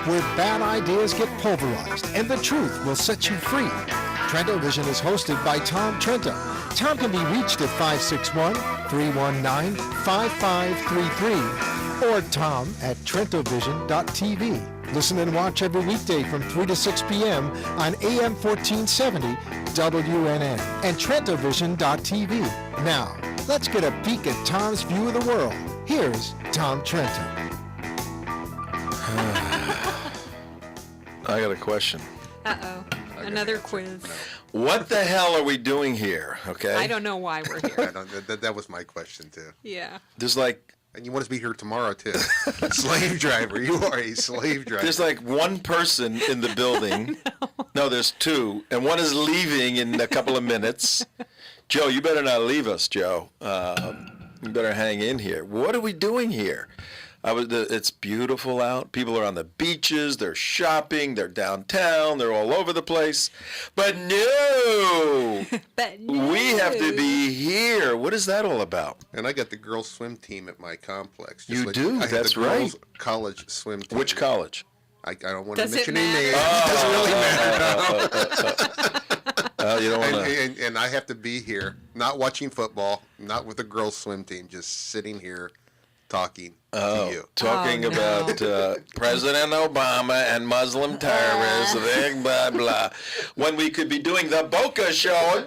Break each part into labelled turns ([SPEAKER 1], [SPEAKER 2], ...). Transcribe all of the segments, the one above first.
[SPEAKER 1] where bad ideas get pulverized and the truth will set you free. Trento Vision is hosted by Tom Trento. Tom can be reached at 561-319-5533 or Tom at trentovision.tv. Listen and watch every weekday from 3 to 6 p.m. on AM 1470 WNN and trentovision.tv. Now, let's get a peek at Tom's view of the world. Here's Tom Trento.
[SPEAKER 2] I got a question.
[SPEAKER 3] Uh-oh. Another quiz.
[SPEAKER 2] What the hell are we doing here? Okay.
[SPEAKER 3] I don't know why we're here.
[SPEAKER 4] That was my question, too.
[SPEAKER 3] Yeah.
[SPEAKER 2] There's like
[SPEAKER 4] And you want us to be here tomorrow, too. Slave driver. You are a slave driver.
[SPEAKER 2] there's like one person in the building. No, there's two, and one is leaving in a couple of minutes. Joe, you better not leave us, Joe. You better hang in here. What are we doing here? It's beautiful out. People are on the beaches. They're shopping. They're downtown. They're all over the place. But no, we have to be here. What is that all about?
[SPEAKER 4] And I got the girls' swim team at my complex.
[SPEAKER 2] You do?
[SPEAKER 4] I have
[SPEAKER 2] That's
[SPEAKER 4] the girls'
[SPEAKER 2] right.
[SPEAKER 4] college swim team.
[SPEAKER 2] Which college?
[SPEAKER 4] I don't want to
[SPEAKER 3] Does it
[SPEAKER 4] mention any names.
[SPEAKER 3] matter?
[SPEAKER 4] It doesn't really matter.
[SPEAKER 2] You don't want to.
[SPEAKER 4] And I have to be here, not watching football, not with the girls' swim team, just sitting here talking to you.
[SPEAKER 2] Talking
[SPEAKER 3] Oh, no.
[SPEAKER 2] about President Obama and Muslim terrorists, blah, blah. When we could be doing the Boca show.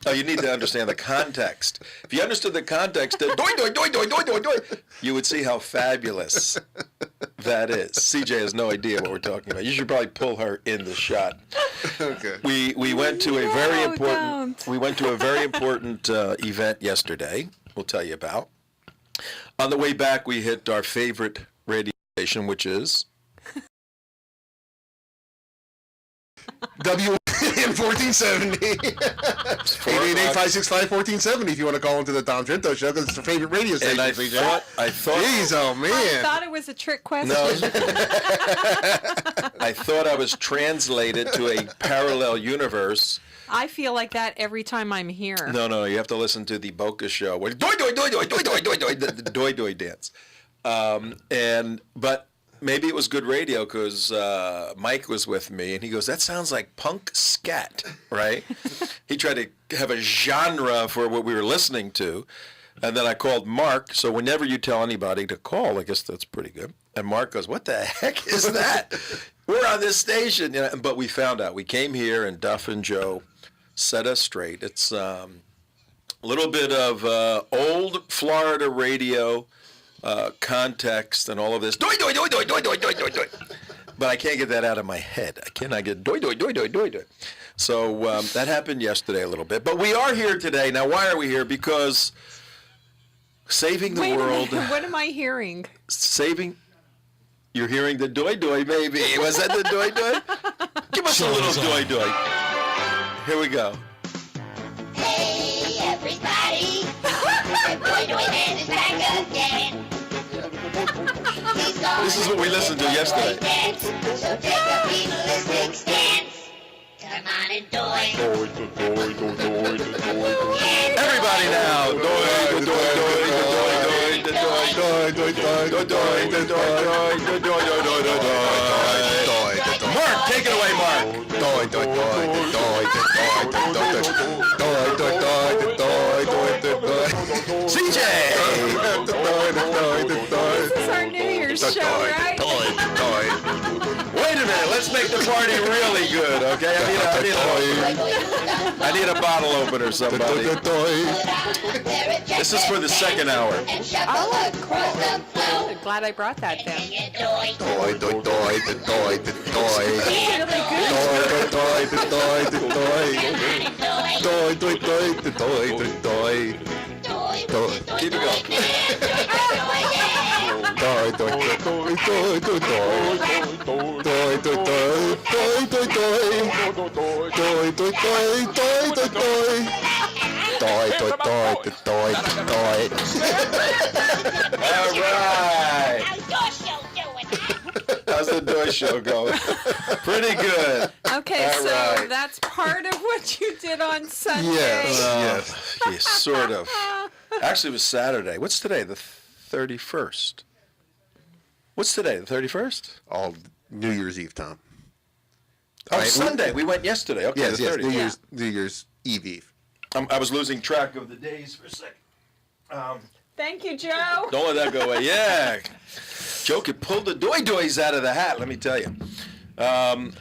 [SPEAKER 2] Oh, you need to understand the context. If you understood the context, you would see how fabulous that is. CJ has no idea what we're talking about. You should probably pull her in the shot.
[SPEAKER 4] Okay.
[SPEAKER 2] We went to a very
[SPEAKER 3] No,
[SPEAKER 2] important
[SPEAKER 3] don't.
[SPEAKER 2] we went to a very important event yesterday. We'll tell you about. On the way back, we hit our favorite radio station, which is
[SPEAKER 4] WN 1470. 888-565-1470 if you want to call into the Tom Trento Show, because it's your favorite radio station.
[SPEAKER 2] and I
[SPEAKER 4] CJ.
[SPEAKER 2] thought
[SPEAKER 4] Jeez, oh man.
[SPEAKER 3] I thought it was a trick question.
[SPEAKER 2] no, I thought I was translated to a parallel universe.
[SPEAKER 3] I feel like that every time I'm here.
[SPEAKER 2] No, you have to listen to the Boca show. Where doi doi doi doi doi doi doi doi the doi doi dance. But maybe it was good radio because Mike was with me and he goes, "That sounds like punk scat," right? He tried to have a genre for what we were listening to, and then I called Mark. So whenever you tell anybody to call, I guess that's pretty good. And Mark goes, "What the heck is that? We're on this station." But we found out. We came here and Duff and Joe set us straight. It's a little bit of old Florida radio context and all of this. Doi, doi, doi, doi, doi, doi, doi, doi, doi. But I can't get that out of my head. I cannot get doi, doi, doi, doi, doi, doi. So that happened yesterday a little bit. But we are here today. Now, why are we here? Because saving the
[SPEAKER 3] Wait
[SPEAKER 2] world.
[SPEAKER 3] a minute. What am I hearing?
[SPEAKER 2] Saving. You're hearing the doi doi, maybe. Was that the doi doi? Give us a little doi doi. Here we go.
[SPEAKER 5] Hey, everybody! The Boy Toy Man is back again.
[SPEAKER 2] This is what we listened to yesterday.
[SPEAKER 5] Dance, so take a feudalistic stance. Come on and doy.
[SPEAKER 2] Everybody now. Doi doi doi doi doi doi doi doi doi. Mark, take it away, Mark. CJ.
[SPEAKER 3] This is our New Year's show, right?
[SPEAKER 2] Wait a minute, let's make the party really good, okay? I need a bottle opener, somebody. This is for the second hour.
[SPEAKER 5] Oh, across the floor.
[SPEAKER 3] Good. Glad I brought that then.
[SPEAKER 5] Doy.
[SPEAKER 2] Keep it going. All right. How's the Doi show going? Pretty good.
[SPEAKER 3] Okay,
[SPEAKER 2] All
[SPEAKER 3] so
[SPEAKER 2] right.
[SPEAKER 3] that's part of what you did on Sunday.
[SPEAKER 4] Yes.
[SPEAKER 2] Yeah, sort of. Actually, it was Saturday. What's today? The 31st. What's today? The 31st?
[SPEAKER 4] All New Year's Eve, Tom.
[SPEAKER 2] Oh,
[SPEAKER 4] Right, we-
[SPEAKER 2] Sunday. We went yesterday. Okay,
[SPEAKER 4] Yes,
[SPEAKER 2] the
[SPEAKER 4] yes.
[SPEAKER 2] 30th.
[SPEAKER 4] New Year's Eve.
[SPEAKER 2] I was losing track of the days for a second.
[SPEAKER 3] Thank you, Joe.
[SPEAKER 2] Don't let that go away. Yeah. Joe could pull the doy-doys out of the hat, let me tell you.
[SPEAKER 3] And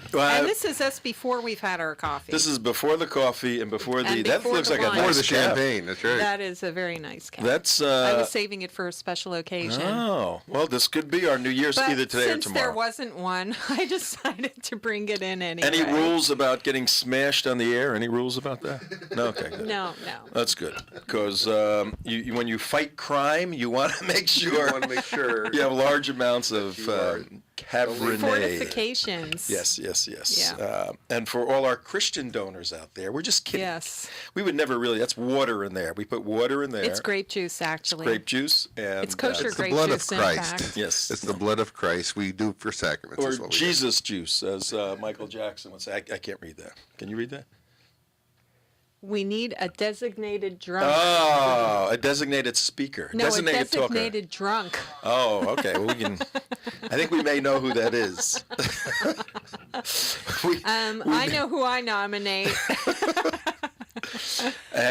[SPEAKER 3] this is us before we've had our coffee.
[SPEAKER 2] This is before the coffee and before the.
[SPEAKER 3] And
[SPEAKER 2] That
[SPEAKER 3] before
[SPEAKER 2] looks
[SPEAKER 3] the
[SPEAKER 2] like a
[SPEAKER 3] wine.
[SPEAKER 4] Or
[SPEAKER 2] nice
[SPEAKER 4] the
[SPEAKER 2] cap.
[SPEAKER 4] champagne. That's right.
[SPEAKER 3] That is a very nice cap.
[SPEAKER 2] That's.
[SPEAKER 3] I was saving it for a special occasion.
[SPEAKER 2] Oh, well, this could be our New Year's
[SPEAKER 3] But
[SPEAKER 2] either today or
[SPEAKER 3] since
[SPEAKER 2] tomorrow.
[SPEAKER 3] there wasn't one, I decided to bring it in anyway.
[SPEAKER 2] Any rules about getting smashed on the air? Any rules about that? No, okay. Good.
[SPEAKER 3] No.
[SPEAKER 2] That's good because when you fight crime, you want to make sure
[SPEAKER 4] I want to make sure.
[SPEAKER 2] you have large amounts of Cabernet.
[SPEAKER 3] Fortifications.
[SPEAKER 2] Yes.
[SPEAKER 3] Yeah.
[SPEAKER 2] And for all our Christian donors out there, we're just kidding.
[SPEAKER 3] Yes.
[SPEAKER 2] We would never really. That's water in there. We put water in there.
[SPEAKER 3] It's grape juice, actually.
[SPEAKER 2] Grape juice and
[SPEAKER 3] It's kosher
[SPEAKER 4] It's the
[SPEAKER 3] grape
[SPEAKER 4] blood of
[SPEAKER 3] juice, in
[SPEAKER 4] Christ.
[SPEAKER 3] fact.
[SPEAKER 2] Yes.
[SPEAKER 4] It's the blood of Christ we do for sacraments.
[SPEAKER 2] Or
[SPEAKER 4] is what we do.
[SPEAKER 2] Jesus juice, as Michael Jackson would say. I can't read that. Can you read that?
[SPEAKER 3] We need a designated drunk.
[SPEAKER 2] Oh, a designated speaker.
[SPEAKER 3] no,
[SPEAKER 2] Designated
[SPEAKER 3] a designated drunk.
[SPEAKER 2] talker. Oh, okay. Well, we can. I think we may know who that is.
[SPEAKER 3] I know who I nominate.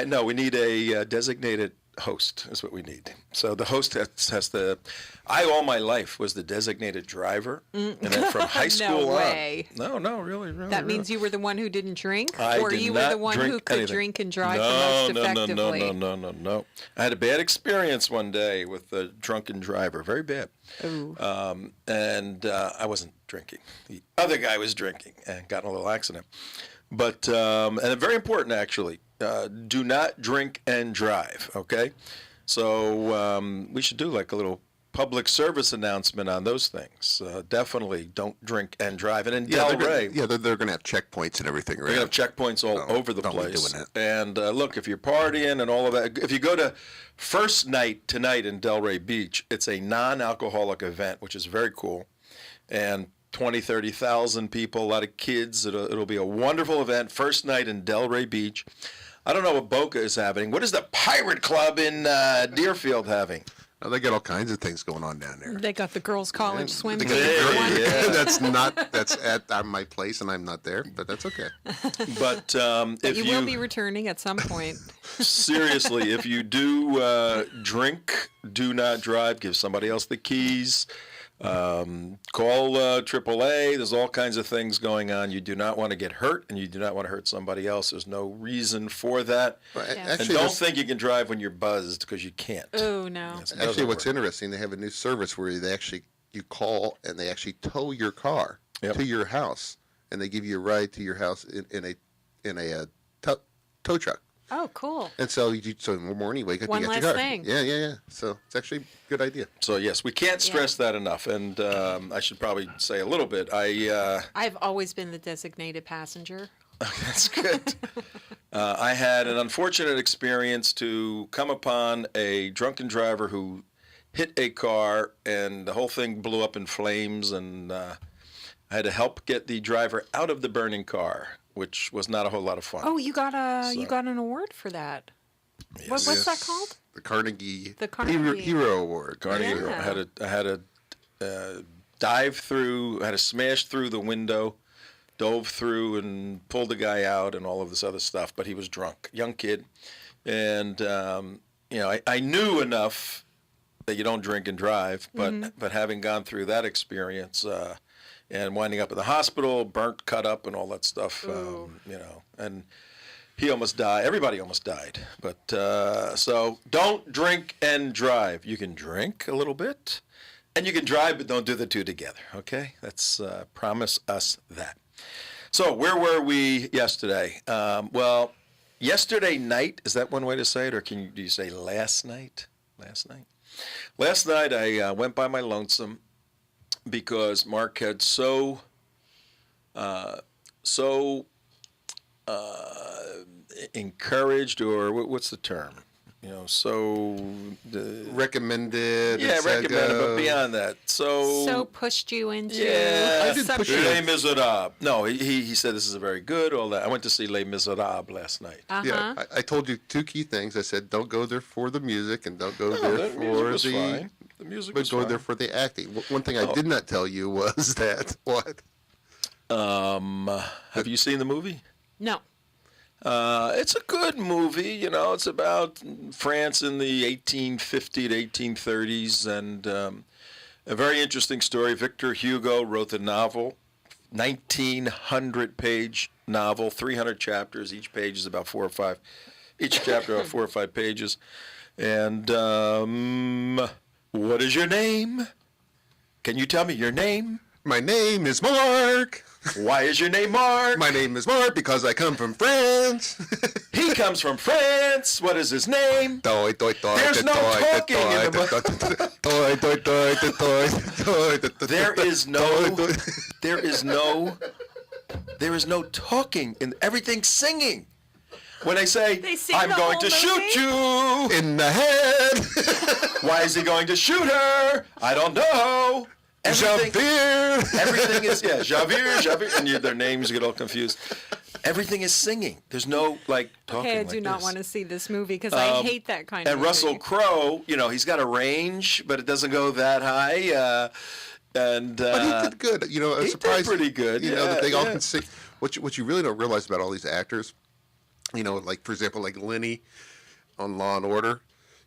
[SPEAKER 2] No, we need a designated host is what we need. So the host has to. I all my life was the designated driver, and then from high school
[SPEAKER 3] way.
[SPEAKER 2] on. No, really.
[SPEAKER 3] That means you were the one who didn't drink?
[SPEAKER 2] I
[SPEAKER 3] or
[SPEAKER 2] did
[SPEAKER 3] you were
[SPEAKER 2] not
[SPEAKER 3] the one
[SPEAKER 2] drink
[SPEAKER 3] who could
[SPEAKER 2] anything.
[SPEAKER 3] drink and drive the most effectively?
[SPEAKER 2] No. I had a bad experience one day with a drunken driver. Very bad.
[SPEAKER 3] Ooh.
[SPEAKER 2] And I wasn't drinking. The other guy was drinking and got in a little accident. But, and very important actually, do not drink and drive, okay? So we should do like a little public service announcement on those things. Definitely don't drink and drive. And in Del Rey,
[SPEAKER 4] they're going to have checkpoints and everything.
[SPEAKER 2] they're going to have checkpoints all over the
[SPEAKER 4] don't be
[SPEAKER 2] place.
[SPEAKER 4] doing
[SPEAKER 2] And look, if you're partying and all of that, if you go to First Night tonight in Delray Beach, it's a non-alcoholic event, which is very cool. And 20, 30,000 people, a lot of kids. It'll be a wonderful event. First night in Delray Beach. I don't know what Boca is having. What is the Pirate Club in Deerfield having?
[SPEAKER 4] Oh, they got all kinds of things going on down there.
[SPEAKER 3] They got the girls' college swim
[SPEAKER 4] They
[SPEAKER 3] team.
[SPEAKER 4] got the girl-
[SPEAKER 2] Yeah.
[SPEAKER 4] that's at my place, and I'm not there, but that's okay.
[SPEAKER 2] But
[SPEAKER 3] But
[SPEAKER 2] if
[SPEAKER 3] you will be returning at some point.
[SPEAKER 2] seriously, if you do drink, do not drive. Give somebody else the keys. Call AAA. There's all kinds of things going on. You do not want to get hurt, and you do not want to hurt somebody else. There's no reason for that.
[SPEAKER 4] Well,
[SPEAKER 3] Yeah.
[SPEAKER 2] And
[SPEAKER 4] Actually,
[SPEAKER 2] don't
[SPEAKER 4] there's-
[SPEAKER 2] think you can drive when you're buzzed because you can't.
[SPEAKER 3] Oh, no.
[SPEAKER 2] Yes, it
[SPEAKER 4] actually,
[SPEAKER 2] doesn't
[SPEAKER 4] what's
[SPEAKER 2] work.
[SPEAKER 4] interesting, they have a new service where you call and they actually tow your car
[SPEAKER 2] Yep.
[SPEAKER 4] to your house, and they give you a ride to your house in a tow truck.
[SPEAKER 3] Oh, cool.
[SPEAKER 4] And so so in the morning you wake up,
[SPEAKER 3] One
[SPEAKER 4] you got
[SPEAKER 3] less
[SPEAKER 4] your car.
[SPEAKER 3] thing.
[SPEAKER 4] Yeah. So it's actually a good idea.
[SPEAKER 2] So yes, we can't stress that enough. And I should probably say a little bit.
[SPEAKER 3] I've always been the designated passenger.
[SPEAKER 2] That's good. I had an unfortunate experience to come upon a drunken driver who hit a car, and the whole thing blew up in flames. And I had to help get the driver out of the burning car, which was not a whole lot of fun.
[SPEAKER 3] Oh, you got an award for that. What's that called?
[SPEAKER 4] The Carnegie,
[SPEAKER 3] The Carnegie-
[SPEAKER 4] Hero Award.
[SPEAKER 2] Carnegie.
[SPEAKER 3] Yeah.
[SPEAKER 2] I had to dive through. I had to smash through the window, dove through, and pulled the guy out, and all of this other stuff. But he was drunk, young kid, and I knew enough that you don't drink and drive. But having gone through that experience. And winding up in the hospital, burnt, cut up, and all that stuff, and he almost died. Everybody almost died. But so don't drink and drive. You can drink a little bit, and you can drive, but don't do the two together. Okay, that's promise us that. So where were we yesterday? Well, yesterday night, is that one way to say it, or do you say last night? Last night I went by my lonesome, because Mark had so encouraged, or what's the term?
[SPEAKER 4] Recommended.
[SPEAKER 2] Yeah,
[SPEAKER 4] and said,
[SPEAKER 2] recommended, but
[SPEAKER 4] go.
[SPEAKER 2] beyond that,
[SPEAKER 3] So pushed you into
[SPEAKER 2] yeah,
[SPEAKER 4] I did push you.
[SPEAKER 2] Les Miserables. No, he said this is a very good. All that. I went to see Les Miserables last night.
[SPEAKER 4] Yeah, I told you two key things. I said don't go there for the music, and don't go
[SPEAKER 2] No,
[SPEAKER 4] there
[SPEAKER 2] that music
[SPEAKER 4] for
[SPEAKER 2] was
[SPEAKER 4] the
[SPEAKER 2] fine. The music
[SPEAKER 4] But
[SPEAKER 2] was
[SPEAKER 4] going
[SPEAKER 2] fine.
[SPEAKER 4] there for the acting. One thing I did not tell you was that what?
[SPEAKER 2] Have you seen the movie?
[SPEAKER 3] No.
[SPEAKER 2] It's a good movie. You know, it's about France in the 1850 to 1830s, and a very interesting story. Victor Hugo wrote the novel, 1,900-page novel, 300 chapters. Each page is about 4 or 5. Each chapter about 4 or 5 pages. And what is your name? Can you tell me your name?
[SPEAKER 4] My name is Mark.
[SPEAKER 2] Why is your name Mark?
[SPEAKER 4] My name is Mark because I come from France.
[SPEAKER 2] He comes from France. What is his name?
[SPEAKER 4] Toy, toy, toy.
[SPEAKER 2] There's no talking in the book.
[SPEAKER 4] Toy, toy, toy, toy, toy, toy.
[SPEAKER 2] There is no talking, and everything's singing. When they say,
[SPEAKER 3] They sing
[SPEAKER 2] I'm
[SPEAKER 3] the
[SPEAKER 2] going
[SPEAKER 3] whole
[SPEAKER 2] to shoot you.
[SPEAKER 4] In the head.
[SPEAKER 2] Why is he going to shoot her? I don't know. Everything is, Javier, and their names get all confused. Everything is singing. There's no, like, talking
[SPEAKER 3] Okay, I
[SPEAKER 2] like
[SPEAKER 3] do not
[SPEAKER 2] this.
[SPEAKER 3] want to see this movie because I hate that kind of
[SPEAKER 2] And
[SPEAKER 3] movie.
[SPEAKER 2] Russell Crowe, you know, he's got a range, but it doesn't go that high.
[SPEAKER 4] But he did good. You know, I'm
[SPEAKER 2] he did
[SPEAKER 4] surprised.
[SPEAKER 2] pretty good,
[SPEAKER 4] You know that they all
[SPEAKER 2] yeah.
[SPEAKER 4] can sing. What you really don't realize about all these actors, you know, like for example, like Lenny on Law and Order.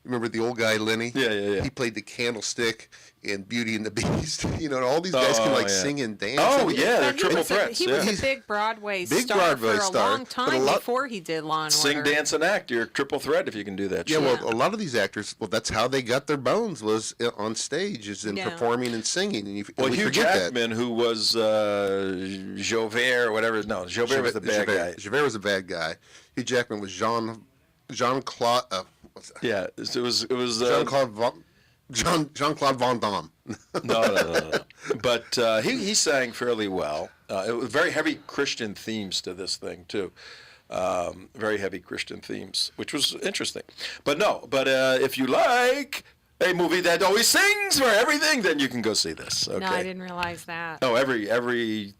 [SPEAKER 4] Remember the old guy Lenny?
[SPEAKER 2] Yeah.
[SPEAKER 4] He played the Candlestick in Beauty and the Beast. You know, all these guys can like
[SPEAKER 2] yeah.
[SPEAKER 4] sing and dance.
[SPEAKER 2] Oh,
[SPEAKER 4] and-
[SPEAKER 2] yeah, they're
[SPEAKER 3] But
[SPEAKER 2] triple
[SPEAKER 3] he
[SPEAKER 2] threats.
[SPEAKER 3] was
[SPEAKER 2] yeah.
[SPEAKER 3] a big Broadway
[SPEAKER 4] Big
[SPEAKER 3] star
[SPEAKER 4] Broadway
[SPEAKER 3] for a
[SPEAKER 4] star,
[SPEAKER 3] long
[SPEAKER 4] but a
[SPEAKER 3] time
[SPEAKER 4] lot-
[SPEAKER 3] before he did Law and
[SPEAKER 2] Sing,
[SPEAKER 3] Order.
[SPEAKER 2] dance, and act. You're a triple threat if you can do that.
[SPEAKER 4] Yeah,
[SPEAKER 2] shit.
[SPEAKER 4] well, a lot of these actors, well, that's how they got their bones was on stage, is in
[SPEAKER 3] Yeah.
[SPEAKER 4] performing and singing. And
[SPEAKER 2] Well,
[SPEAKER 4] we
[SPEAKER 2] Hugh
[SPEAKER 4] forget
[SPEAKER 2] Jackman, who was Javert or whatever. No, Javert was the bad guy.
[SPEAKER 4] Javert was a bad guy. Hugh Jackman was Jean Claude.
[SPEAKER 2] Yeah, it was
[SPEAKER 4] Jean Claude Van Damme.
[SPEAKER 2] no. But he sang fairly well. It was very heavy Christian themes to this thing too. Very heavy Christian themes, which was interesting. But if you like a movie that always sings for everything, then you can go see this. Okay.
[SPEAKER 3] No, I didn't realize that.
[SPEAKER 2] Oh, every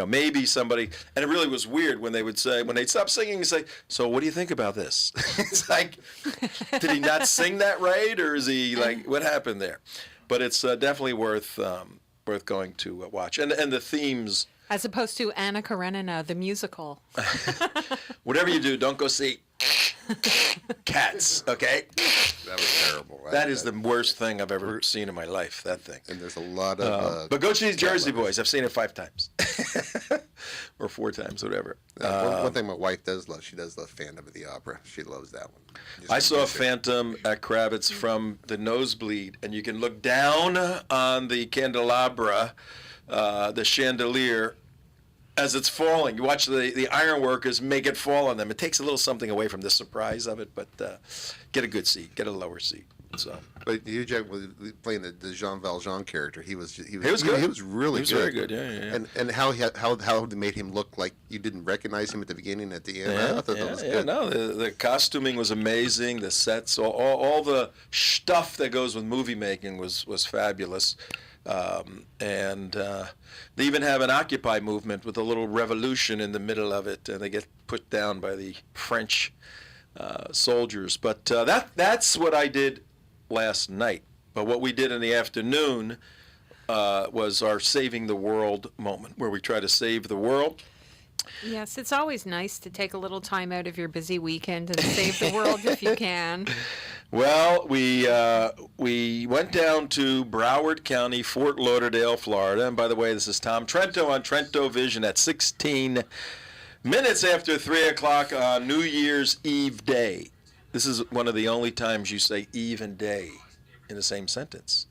[SPEAKER 2] maybe somebody, and it really was weird when they would say, when they'd stop singing, and say, so what do you think about this? It's like, did he not sing that right, or is he like, what happened there? But it's definitely worth going to watch, and the themes.
[SPEAKER 3] As opposed to Anna Karenina, the musical.
[SPEAKER 2] Whatever you do, don't go see Cats, okay?
[SPEAKER 4] That was terrible.
[SPEAKER 2] That is the worst thing I've ever seen in my life, that thing.
[SPEAKER 4] And there's a lot of.
[SPEAKER 2] But go see Jersey Boys. I've seen it 5 times. Or 4 times, whatever.
[SPEAKER 4] one thing my wife does love, she does love Phantom of the Opera. She loves that one. Just
[SPEAKER 2] I
[SPEAKER 4] the
[SPEAKER 2] saw
[SPEAKER 4] music.
[SPEAKER 2] Phantom at Kravitz from the nosebleed, and you can look down on the candelabra, the chandelier, as it's falling. You watch the ironworkers make it fall on them. It takes a little something away from the surprise of it, but get a good seat, get a lower seat. So
[SPEAKER 4] But Hugh Jackman was playing the Jean Valjean character. He was good. He was really
[SPEAKER 2] He was
[SPEAKER 4] good.
[SPEAKER 2] very good, yeah.
[SPEAKER 4] And how they made him look like you didn't recognize him at the beginning, at the end. I thought that was good.
[SPEAKER 2] No, the costuming was amazing. The sets, all the stuff that goes with movie making was fabulous. And they even have an Occupy movement with a little revolution in the middle of it, and they get put down by the French soldiers. But that's what I did last night. But what we did in the afternoon was our Saving the World moment, where we try to save the world.
[SPEAKER 3] Yes, it's always nice to take a little time out of your busy weekend and save the world if you can.
[SPEAKER 2] Well, we went down to Broward County, Fort Lauderdale, Florida. And by the way, this is Tom Trento on Trento Vision at 16 minutes after 3 o'clock on New Year's Eve day. This is one of the only times you say Eve and day in the same sentence.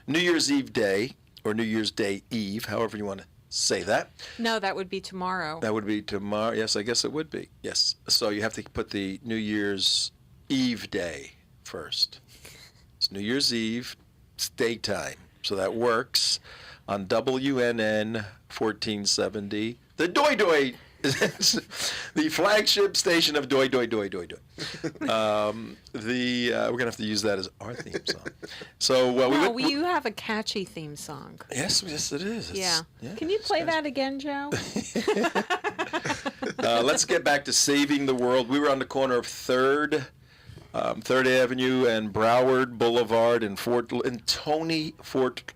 [SPEAKER 2] New Year's Eve day, or New Year's Day Eve, however you want to say that.
[SPEAKER 3] No, that would be tomorrow.
[SPEAKER 2] That would be tomorrow. Yes, I guess it would be. Yes. So you have to put the New Year's Eve day first. It's New Year's Eve. It's daytime. So that works on WNN 1470. The Doi Doi, the flagship station of Doi Doi Doi Doi Doi. We're going to have to use that as our theme song. So
[SPEAKER 3] You have a catchy theme song.
[SPEAKER 2] Yes, it is.
[SPEAKER 3] Yeah. Can you play that again, Joe?
[SPEAKER 2] Let's get back to saving the world. We were on the corner of 3rd 3rd Avenue and Broward Boulevard in Fort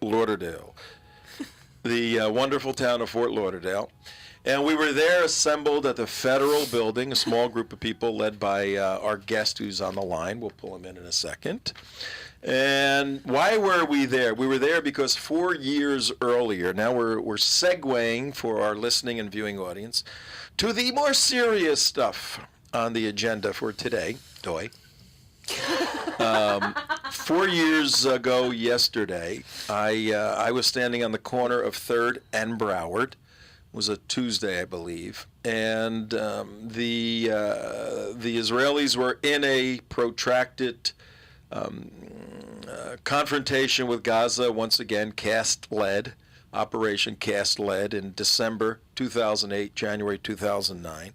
[SPEAKER 2] Lauderdale, the wonderful town of Fort Lauderdale. And we were there assembled at the Federal Building, a small group of people led by our guest who's on the line. We'll pull him in a second. And why were we there? We were there because 4 years earlier, now we're segueing for our listening and viewing audience to the more serious stuff on the agenda for today. 4 years ago yesterday, I was standing on the corner of 3rd and Broward. It was a Tuesday, I believe, and the Israelis were in a protracted confrontation with Gaza, once again, cast-led, Operation Cast-led in December 2008, January 2009.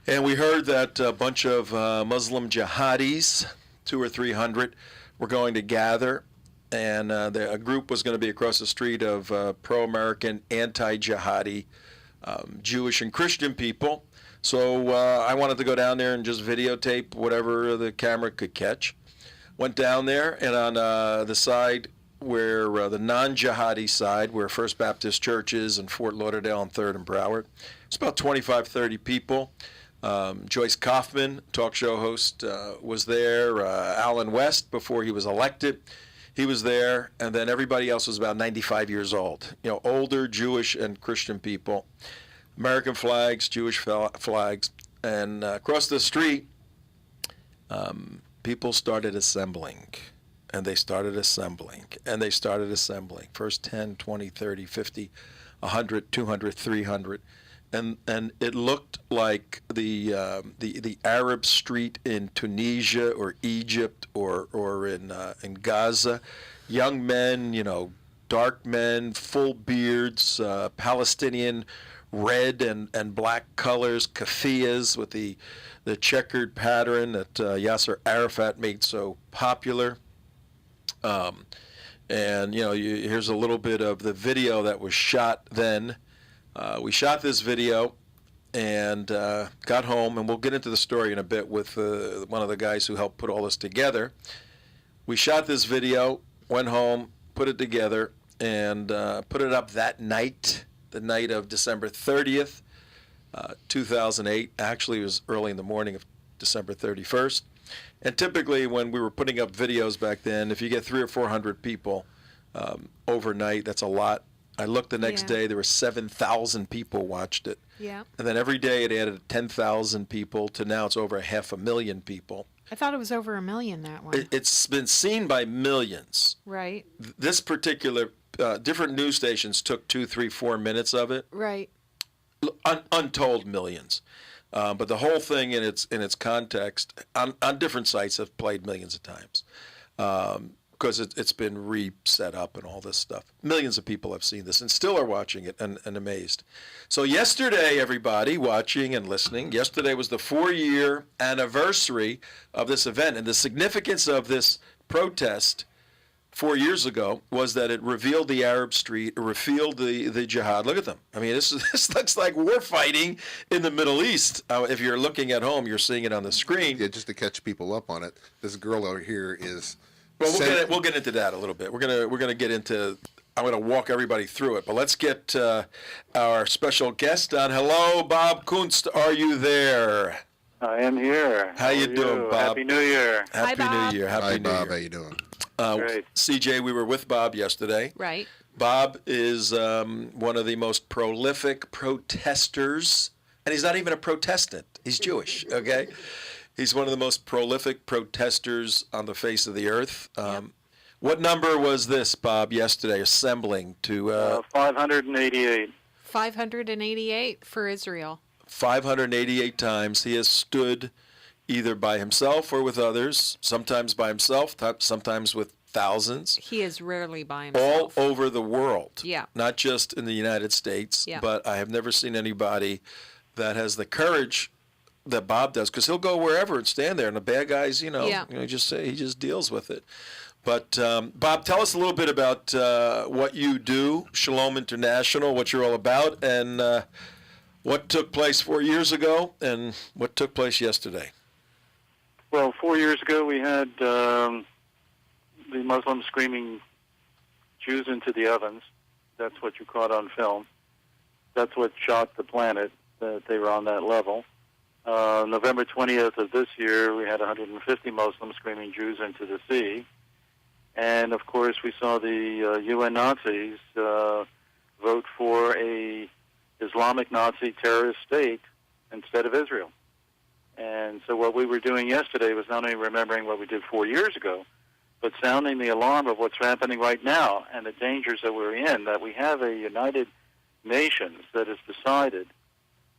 [SPEAKER 2] And we heard that a bunch of Muslim jihadis, 200 or 300, were going to gather, and a group was going to be across the street of pro-American, anti-jihadi Jewish and Christian people. So I wanted to go down there and just videotape whatever the camera could catch. Went down there, and on the side where the non-jihadi side, where First Baptist Church is in Fort Lauderdale on 3rd and Broward, it's about 25, 30 people. Joyce Kaufman, talk show host, was there. Alan West, before he was elected, he was there. And then everybody else was about 95 years old. You know, older Jewish and Christian people. American flags, Jewish flags. And across the street, people started assembling. And they started assembling. And they started assembling. First 10, 20, 30, 50, 100, 200, 300. And it looked like the Arab street in Tunisia or Egypt or in Gaza. Young men, you know, dark men, full beards, Palestinian red and black colors, keffiyehs with the checkered pattern that Yasser Arafat made so popular. And, you know, here's a little bit of the video that was shot then. We shot this video and got home, and we'll get into the story in a bit with one of the guys who helped put all this together. We shot this video, went home, put it together, and put it up that night, the night of December 30th, 2008. Actually, it was early in the morning of December 31st. And typically when we were putting up videos back then, if you get 300 or 400 people overnight, that's a lot. I looked the next day, there were 7,000 people watched it.
[SPEAKER 3] Yeah.
[SPEAKER 2] And then every day it added 10,000 people to now it's over 500,000 people.
[SPEAKER 3] I thought it was over 1 million, that one.
[SPEAKER 2] It's been seen by millions.
[SPEAKER 3] Right.
[SPEAKER 2] This particular, different news stations took 2, 3, 4 minutes of it.
[SPEAKER 3] Right.
[SPEAKER 2] Untold millions. But the whole thing in its context on different sites have played millions of times. Because it's been reset up and all this stuff. Millions of people have seen this and still are watching it and amazed. So yesterday, everybody watching and listening, yesterday was the 4-year anniversary of this event. And the significance of this protest 4 years ago was that it revealed the Arab street, it revealed the jihad. Look at them. I mean, this looks like war fighting in the Middle East. If you're looking at home, you're seeing it on the screen.
[SPEAKER 4] Yeah, just to catch people up on it, this girl over here is...
[SPEAKER 2] Well, we'll get into that a little bit. We're gonna get into. I'm gonna walk everybody through it, but let's get our special guest on. Hello, Bob Kunst. Are you there?
[SPEAKER 6] I am here.
[SPEAKER 2] How you doing, Bob?
[SPEAKER 6] Happy New Year.
[SPEAKER 2] Happy
[SPEAKER 3] Bob.
[SPEAKER 2] New Year. Happy
[SPEAKER 4] Hi,
[SPEAKER 2] New
[SPEAKER 4] Bob.
[SPEAKER 2] Year.
[SPEAKER 4] How you doing?
[SPEAKER 6] Great.
[SPEAKER 2] CJ, we were with Bob yesterday.
[SPEAKER 3] Right.
[SPEAKER 2] Bob is one of the most prolific protesters, and he's not even a Protestant. He's Jewish. Okay. He's one of the most prolific protesters on the face of the earth. What number was this, Bob, yesterday, assembling to...
[SPEAKER 6] 588.
[SPEAKER 3] 588 for Israel.
[SPEAKER 2] 588 times he has stood either by himself or with others, sometimes by himself, sometimes with thousands.
[SPEAKER 3] He is rarely by
[SPEAKER 2] All
[SPEAKER 3] himself.
[SPEAKER 2] over the world.
[SPEAKER 3] Yeah.
[SPEAKER 2] Not just in the United States,
[SPEAKER 3] Yeah.
[SPEAKER 2] but I have never seen anybody that has the courage that Bob does, because he'll go wherever and stand there, and the bad guys, just say he just deals with it. But Bob, tell us a little bit about what you do, Shalom International, what you're all about, and what took place 4 years ago, and what took place yesterday.
[SPEAKER 6] Well, 4 years ago we had the Muslims screaming Jews into the ovens. That's what you caught on film. That's what shocked the planet, that they were on that level. November 20th of this year, we had 150 Muslims screaming Jews into the sea. And, of course, we saw the UN Nazis vote for a Islamic Nazi terrorist state instead of Israel. And so what we were doing yesterday was not only remembering what we did 4 years ago, but sounding the alarm of what's happening right now and the dangers that we're in, that we have a United Nations that has decided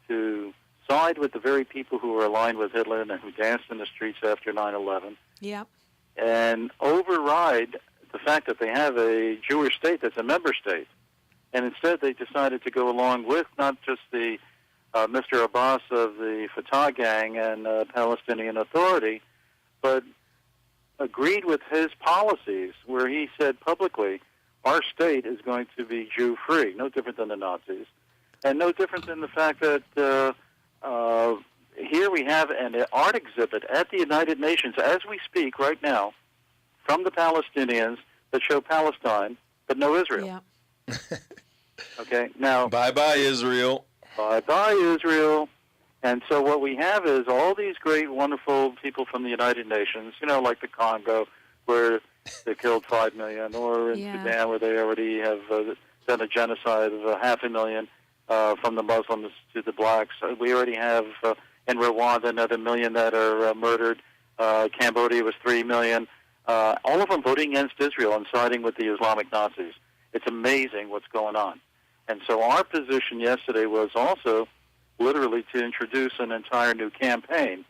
[SPEAKER 6] to side with the very people who were aligned with Hitler and who danced in the streets after 9/11,
[SPEAKER 3] Yep.
[SPEAKER 6] and override the fact that they have a Jewish state that's a member state. And instead they decided to go along with not just the Mr. Abbas of the Fatah gang and Palestinian Authority, but agreed with his policies where he said publicly, our state is going to be Jew-free, no different than the Nazis, and no different than the fact that here we have an art exhibit at the United Nations as we speak right now from the Palestinians that show Palestine, but no Israel.
[SPEAKER 3] Yeah.
[SPEAKER 6] Okay, now,
[SPEAKER 2] Bye-bye, Israel.
[SPEAKER 6] bye-bye, Israel. And so what we have is all these great, wonderful people from the United Nations, like the Congo, where they killed 5 million, or in
[SPEAKER 3] Yeah.
[SPEAKER 6] Sudan, where they already have done a genocide of 500,000 from the Muslims to the blacks. We already have in Rwanda another 1 million that are murdered. Cambodia was 3 million. All of them voting against Israel and siding with the Islamic Nazis. It's amazing what's going on. And so our position yesterday was also literally to introduce an entire new campaign.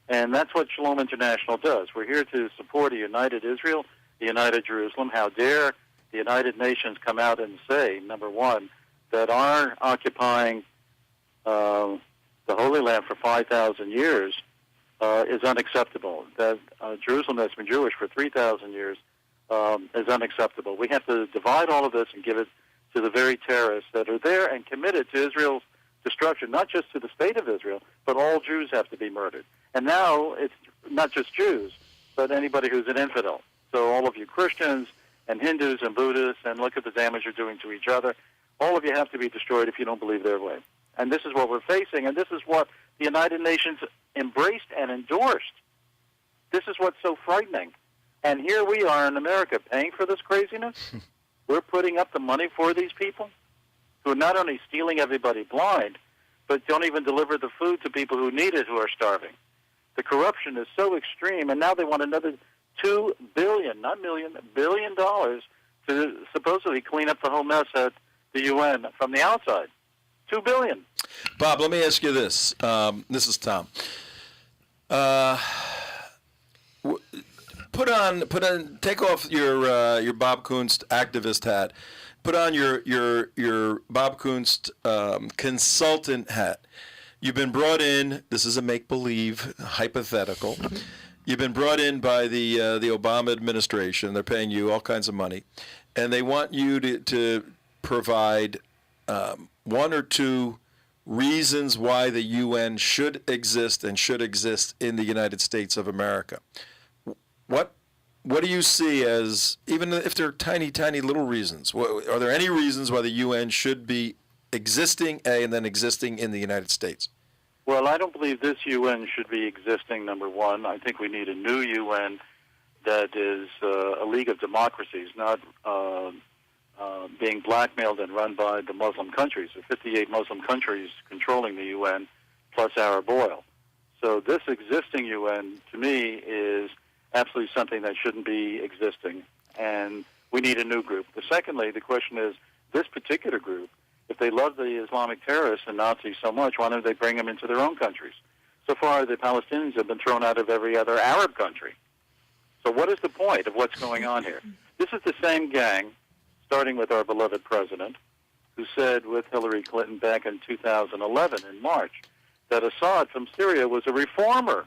[SPEAKER 6] And that's what Shalom International does. We're here to support a united Israel, a united Jerusalem. How dare the United Nations come out and say, number one, that our occupying the Holy Land for 5,000 years is unacceptable, that Jerusalem that's been Jewish for 3,000 years is unacceptable. We have to divide all of this and give it to the very terrorists that are there and committed to Israel's destruction, not just to the state of Israel, but all Jews have to be murdered. And now it's not just Jews, but anybody who's an infidel. So all of you Christians and Hindus and Buddhists, and look at the damage you're doing to each other, all of you have to be destroyed if you don't believe their way. And this is what we're facing, and this is what the United Nations embraced and endorsed. This is what's so frightening. And here we are in America paying for this craziness. We're putting up the money for these people who are not only stealing everybody blind, but don't even deliver the food to people who need it, who are starving. The corruption is so extreme, and now they want another $2 billion, not million, $1 billion to supposedly clean up the whole mess at the UN from the outside. $2 billion.
[SPEAKER 2] Bob, let me ask you this. This is Tom. Take off your Bob Kunst activist hat. Put on your Bob Kunst consultant hat. You've been brought in. This is a make-believe hypothetical. You've been brought in by the Obama administration. They're paying you all kinds of money, and they want you to provide one or two reasons why the UN should exist and should exist in the United States of America. What do you see as, even if they're tiny, tiny little reasons, are there any reasons why the UN should be existing, and then existing in the United States?
[SPEAKER 6] Well, I don't believe this UN should be existing, number one. I think we need a new UN that is a league of democracies, not being blackmailed and run by the Muslim countries. There are 58 Muslim countries controlling the UN, plus Arab oil. So this existing UN, to me, is absolutely something that shouldn't be existing, and we need a new group. Secondly, the question is, this particular group, if they love the Islamic terrorists and Nazis so much, why don't they bring them into their own countries? So far, the Palestinians have been thrown out of every other Arab country. So what is the point of what's going on here? This is the same gang, starting with our beloved president, who said with Hillary Clinton back in 2011 in March that Assad from Syria was a reformer.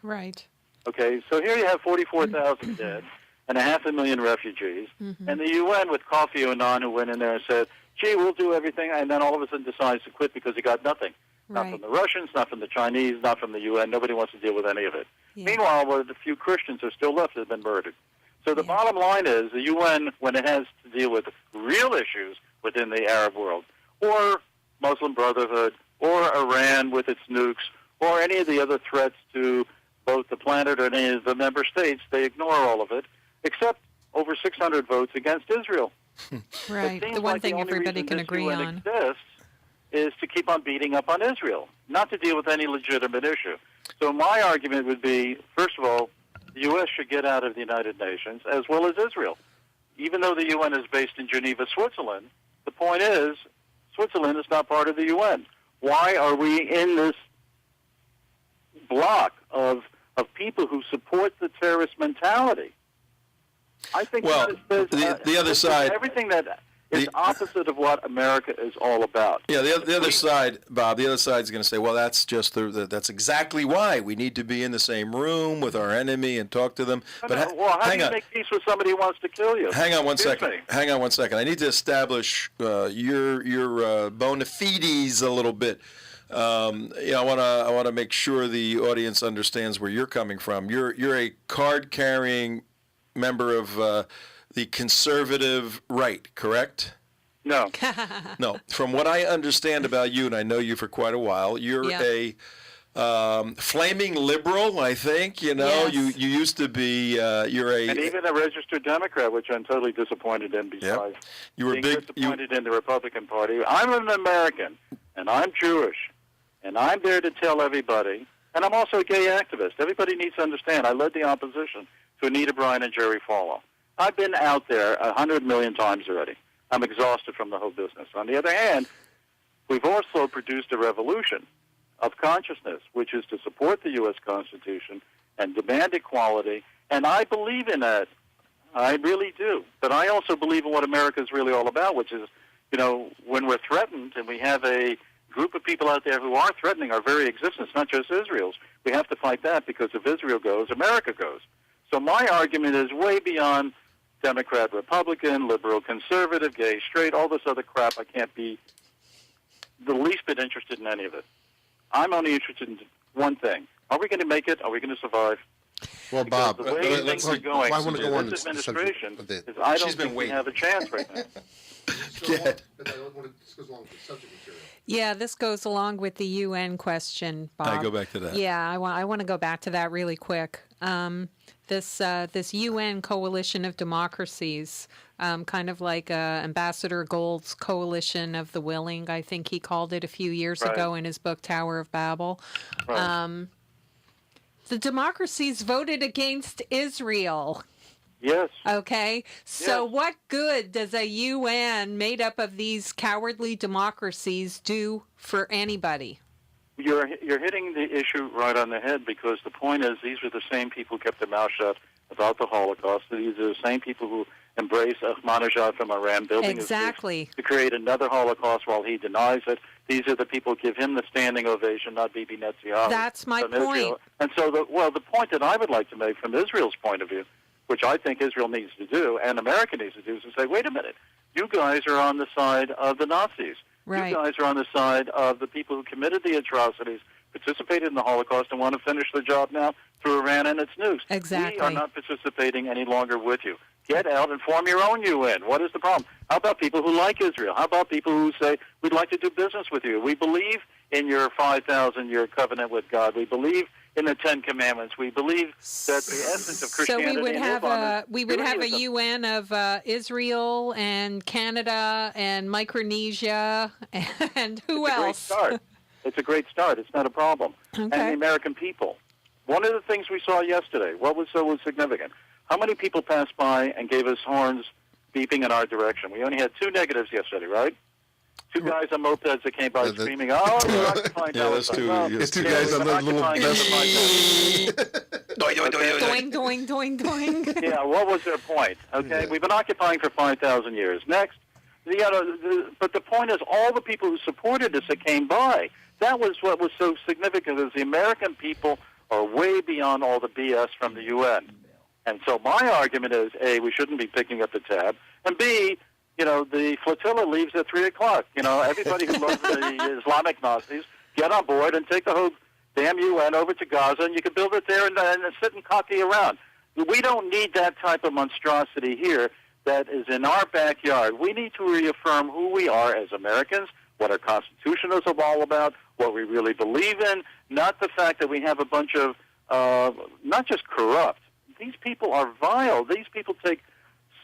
[SPEAKER 3] Right.
[SPEAKER 6] Okay, so here you have 44,000 dead and 500,000 refugees, and the UN with Kofi Annan, who went in there and said, gee, we'll do everything, and then all of a sudden decides to quit because he got nothing. Not
[SPEAKER 3] Right.
[SPEAKER 6] from the Russians, not from the Chinese, not from the UN. Nobody wants to deal with any of it.
[SPEAKER 3] Yeah.
[SPEAKER 6] Meanwhile, the few Christians are still left that have been murdered. So the
[SPEAKER 3] Yeah.
[SPEAKER 6] bottom line is the UN, when it has to deal with real issues within the Arab world, or Muslim Brotherhood, or Iran with its nukes, or any of the other threats to both the planet or any of the member states, they ignore all of it, except over 600 votes against Israel.
[SPEAKER 3] Right.
[SPEAKER 6] It seems
[SPEAKER 3] The one
[SPEAKER 6] like
[SPEAKER 3] thing
[SPEAKER 6] the only
[SPEAKER 3] everybody
[SPEAKER 6] reason
[SPEAKER 3] can
[SPEAKER 6] this
[SPEAKER 3] agree
[SPEAKER 6] UN
[SPEAKER 3] on.
[SPEAKER 6] exists is to keep on beating up on Israel, not to deal with any legitimate issue. So my argument would be, first of all, the U.S. should get out of the United Nations, as well as Israel. Even though the UN is based in Geneva, Switzerland, the point is Switzerland is not part of the UN. Why are we in this block of people who support the terrorist mentality? I think
[SPEAKER 2] Well,
[SPEAKER 6] this is,
[SPEAKER 2] the other
[SPEAKER 6] this is
[SPEAKER 2] side-
[SPEAKER 6] everything that is
[SPEAKER 2] the-
[SPEAKER 6] opposite of what America is all about.
[SPEAKER 2] Yeah, the other side, Bob. The other side's going to say, "Well, that's just that's exactly why we need to be in the same room with our enemy and talk to them." But
[SPEAKER 6] Well, how do
[SPEAKER 2] hang
[SPEAKER 6] you
[SPEAKER 2] on,
[SPEAKER 6] make peace with somebody who wants to kill you?
[SPEAKER 2] hang on one
[SPEAKER 6] Excuse
[SPEAKER 2] second.
[SPEAKER 6] me.
[SPEAKER 2] Hang on one second. I need to establish your bona fides a little bit. I want to make sure the audience understands where you're coming from. You're a card-carrying member of the conservative right, correct?
[SPEAKER 6] No.
[SPEAKER 2] No. From what I understand about you, and I know you for quite a while, you're
[SPEAKER 3] Yeah.
[SPEAKER 2] a flaming liberal. I think you know
[SPEAKER 3] Yes.
[SPEAKER 2] you used to be. You're
[SPEAKER 6] And
[SPEAKER 2] a
[SPEAKER 6] even a registered Democrat, which I'm totally disappointed in besides
[SPEAKER 2] you were
[SPEAKER 6] being
[SPEAKER 2] big. You,
[SPEAKER 6] disappointed in the Republican Party. I'm an American, and I'm Jewish, and I'm there to tell everybody, and I'm also a gay activist. Everybody needs to understand, I led the opposition to Anita Bryant and Jerry Falwell. I've been out there 100 million times already. I'm exhausted from the whole business. On the other hand, we've also produced a revolution of consciousness, which is to support the U.S. Constitution and demand equality, and I believe in that. I really do. But I also believe in what America is really all about, which is, when we're threatened, and we have a group of people out there who are threatening our very existence, not just Israel's, we have to fight that, because if Israel goes, America goes. So my argument is way beyond Democrat, Republican, liberal, conservative, gay, straight, all this other crap. I can't be the least bit interested in any of it. I'm only interested in one thing. Are we going to make it? Are we going to survive?
[SPEAKER 4] Well,
[SPEAKER 6] Because
[SPEAKER 4] Bob,
[SPEAKER 6] the way
[SPEAKER 2] let's-
[SPEAKER 6] things are going,
[SPEAKER 4] I want to go on
[SPEAKER 6] this
[SPEAKER 4] the subject
[SPEAKER 6] administration,
[SPEAKER 4] of the-
[SPEAKER 6] is I
[SPEAKER 2] She's
[SPEAKER 6] don't
[SPEAKER 2] been
[SPEAKER 6] think we
[SPEAKER 2] waiting.
[SPEAKER 6] have a chance right now.
[SPEAKER 2] Good.
[SPEAKER 4] But I want to discuss along with the subject material.
[SPEAKER 3] Yeah, this goes along with the UN question, Bob.
[SPEAKER 2] I go back to that.
[SPEAKER 3] Yeah, I want to go back to that really quick. This UN coalition of democracies, kind of like Ambassador Gold's coalition of the willing, I think he called it a few years
[SPEAKER 6] Right.
[SPEAKER 3] ago in his book Tower of Babel.
[SPEAKER 6] Right.
[SPEAKER 3] The democracies voted against Israel.
[SPEAKER 6] Yes.
[SPEAKER 3] Okay, so
[SPEAKER 6] Yes.
[SPEAKER 3] what good does a UN made up of these cowardly democracies do for anybody?
[SPEAKER 6] You're hitting the issue right on the head, because the point is these are the same people who kept their mouth shut about the Holocaust. These are the same people who embrace Ahmadinejad from Iran, building his
[SPEAKER 3] Exactly.
[SPEAKER 6] base to create another Holocaust while he denies it. These are the people who give him the standing ovation, not Bibi Netanyahu.
[SPEAKER 3] That's my
[SPEAKER 6] from
[SPEAKER 3] point.
[SPEAKER 6] Israel. And so, the point that I would like to make from Israel's point of view, which I think Israel needs to do and America needs to do, is to say, wait a minute, you guys are on the side of the Nazis.
[SPEAKER 3] Right.
[SPEAKER 6] You guys are on the side of the people who committed the atrocities, participated in the Holocaust, and want to finish the job now through Iran and its nukes.
[SPEAKER 3] Exactly.
[SPEAKER 6] We are not participating any longer with you. Get out and form your own UN. What is the problem? How about people who like Israel? How about people who say, we'd like to do business with you? We believe in your 5,000-year covenant with God. We believe in the Ten Commandments. We believe that the essence of Christianity
[SPEAKER 3] So we would
[SPEAKER 6] and
[SPEAKER 3] have
[SPEAKER 6] Islam is
[SPEAKER 3] we would have a
[SPEAKER 6] Judaism.
[SPEAKER 3] UN of Israel and Canada and Micronesia and who
[SPEAKER 6] It's a great
[SPEAKER 3] else?
[SPEAKER 6] start. It's a great start. It's not a problem. And
[SPEAKER 3] Okay.
[SPEAKER 6] the American people. One of the things we saw yesterday, what was so significant? How many people passed by and gave us horns beeping in our direction? We only had 2 negatives yesterday, right? 2 guys on mopeds that came by
[SPEAKER 4] The-
[SPEAKER 6] screaming, "Oh, you're occupying
[SPEAKER 2] Yeah, that's
[SPEAKER 6] Palestine."
[SPEAKER 2] two-
[SPEAKER 4] It's two
[SPEAKER 6] Yeah,
[SPEAKER 4] guys
[SPEAKER 6] we've
[SPEAKER 4] on
[SPEAKER 6] been
[SPEAKER 4] the little
[SPEAKER 6] occupying
[SPEAKER 3] Doing, doing, doing, doing.
[SPEAKER 6] Yeah, what was their point? Okay, we've been occupying for 5,000 years. Next, but the point is, all the people who supported us that came by, that was what was so significant, is the American people are way beyond all the BS from the UN. And so my argument is, A, we shouldn't be picking up the tab, and B, the flotilla leaves at 3 o'clock. Everybody who loves the Islamic Nazis get on board and take the whole damn UN over to Gaza, and you can build it there and sit and cocky around. We don't need that type of monstrosity here that is in our backyard. We need to reaffirm who we are as Americans, what our Constitution is all about, what we really believe in, not the fact that we have a bunch of, not just corrupt. These people are vile. These people take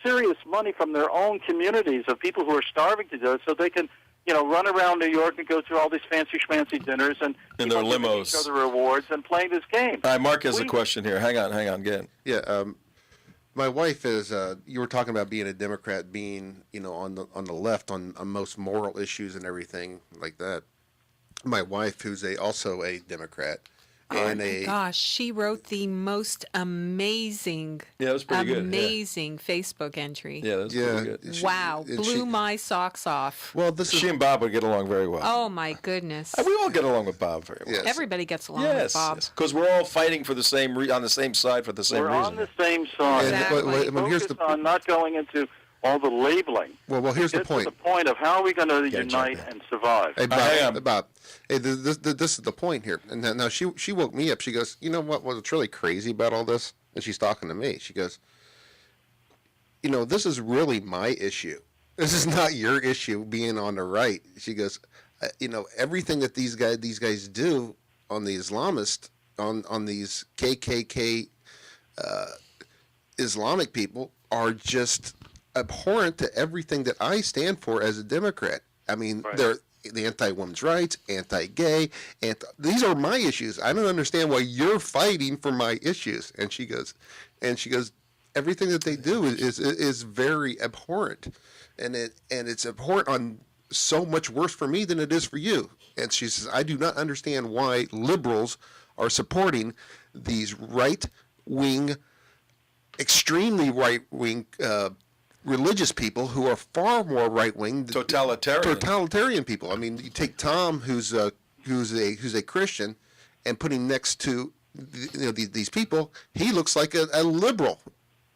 [SPEAKER 6] serious money from their own communities of people who are starving to death so they can, run around New York and go through all these fancy schmancy dinners and
[SPEAKER 2] in their
[SPEAKER 6] giving
[SPEAKER 2] limos,
[SPEAKER 6] each other rewards and playing this game.
[SPEAKER 2] All right, Mark has a question here. Hang on, get it.
[SPEAKER 4] Yeah, my wife is. You were talking about being a Democrat, being on the left on most moral issues and everything like that. My wife, who's also a Democrat, and
[SPEAKER 3] Gosh, she wrote the most amazing,
[SPEAKER 2] Yeah, that was pretty good.
[SPEAKER 3] amazing Facebook entry.
[SPEAKER 2] Yeah, that's pretty good.
[SPEAKER 3] Wow, blew my socks off.
[SPEAKER 4] Well, this is
[SPEAKER 2] She and Bob would get along very well.
[SPEAKER 3] Oh my goodness.
[SPEAKER 2] We all get along with Bob very well.
[SPEAKER 4] Yes.
[SPEAKER 3] Everybody gets along
[SPEAKER 2] Yes,
[SPEAKER 3] with Bob.
[SPEAKER 2] because we're all fighting for the same on the same side for the same
[SPEAKER 6] We're
[SPEAKER 2] reason.
[SPEAKER 6] on the same side.
[SPEAKER 3] Exactly.
[SPEAKER 4] Well, here's
[SPEAKER 6] Focus
[SPEAKER 4] the
[SPEAKER 6] on not going into all the labeling.
[SPEAKER 4] well. Here's the
[SPEAKER 6] Get to
[SPEAKER 4] point.
[SPEAKER 6] the point of how are we going to
[SPEAKER 2] Yeah,
[SPEAKER 6] unite
[SPEAKER 2] jump in.
[SPEAKER 6] and survive.
[SPEAKER 4] Hey,
[SPEAKER 2] hang on.
[SPEAKER 4] Bob. Hey, this is the point here. And now she woke me up. She goes, you know what's really crazy about all this? And she's talking to me. She goes, this is really my issue. This is not your issue being on the right. She goes, everything that these guys do on the Islamists, on these KKK Islamic people are just abhorrent to everything that I stand for as a Democrat. I mean,
[SPEAKER 6] Right.
[SPEAKER 4] they're the anti-women's rights, anti-gay, these are my issues. I don't understand why you're fighting for my issues. And she goes, everything that they do is very abhorrent, and it's abhorrent on so much worse for me than it is for you. And she says, I do not understand why liberals are supporting these right-wing, extremely right-wing religious people who are far more right-wing, totalitarian people. I mean, you take Tom, who's a Christian, and put him next to these people. He looks like a liberal,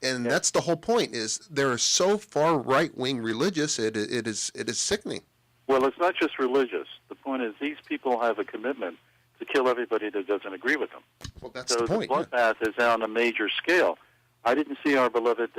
[SPEAKER 4] and that's the whole point. Is they're so far right-wing religious, it is sickening.
[SPEAKER 6] Well, it's not just religious. The point is these people have a commitment to kill everybody that doesn't agree with them.
[SPEAKER 4] Well, that's
[SPEAKER 6] So
[SPEAKER 4] the point.
[SPEAKER 6] the bloodbath is on a major scale. I didn't see our beloved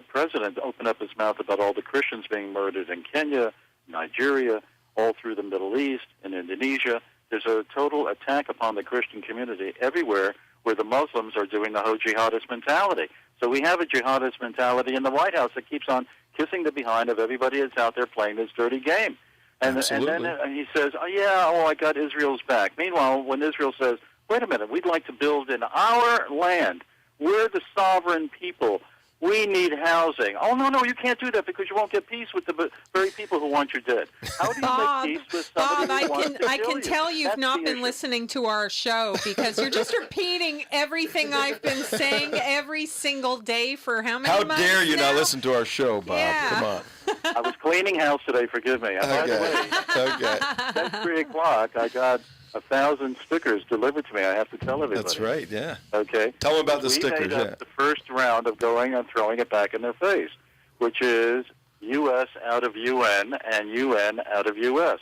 [SPEAKER 6] president open up his mouth about all the Christians being murdered in Kenya, Nigeria, all through the Middle East, in Indonesia. There's a total attack upon the Christian community everywhere where the Muslims are doing the whole jihadist mentality. So we have a jihadist mentality in the White House that keeps on kissing the behind of everybody that's out there playing this dirty game. And then he says, I got Israel's back. Meanwhile, when Israel says, wait a minute, we'd like to build in our land. We're the sovereign people. We need housing. Oh, no, you can't do that because you won't get peace with the very people who want you dead. How do you make peace with somebody who wants to
[SPEAKER 3] I
[SPEAKER 6] kill
[SPEAKER 3] can
[SPEAKER 6] you?
[SPEAKER 3] tell you've
[SPEAKER 6] That's
[SPEAKER 3] not
[SPEAKER 6] the
[SPEAKER 3] been
[SPEAKER 6] issue.
[SPEAKER 3] listening to our show because you're just repeating everything I've been saying every single day for how many
[SPEAKER 2] How
[SPEAKER 3] months
[SPEAKER 2] dare you
[SPEAKER 3] now?
[SPEAKER 2] not listen to our show, Bob?
[SPEAKER 3] Yeah.
[SPEAKER 2] Come on.
[SPEAKER 6] I was cleaning house today, forgive me. And by the way,
[SPEAKER 2] Okay.
[SPEAKER 6] at 3 o'clock, I got 1,000 stickers delivered to me. I have to tell everybody.
[SPEAKER 2] That's right, yeah.
[SPEAKER 6] Okay.
[SPEAKER 2] Tell them about the
[SPEAKER 6] We
[SPEAKER 2] stickers,
[SPEAKER 6] made up
[SPEAKER 2] yeah.
[SPEAKER 6] the first round of going and throwing it back in their face, which is U.S. out of UN and UN out of U.S.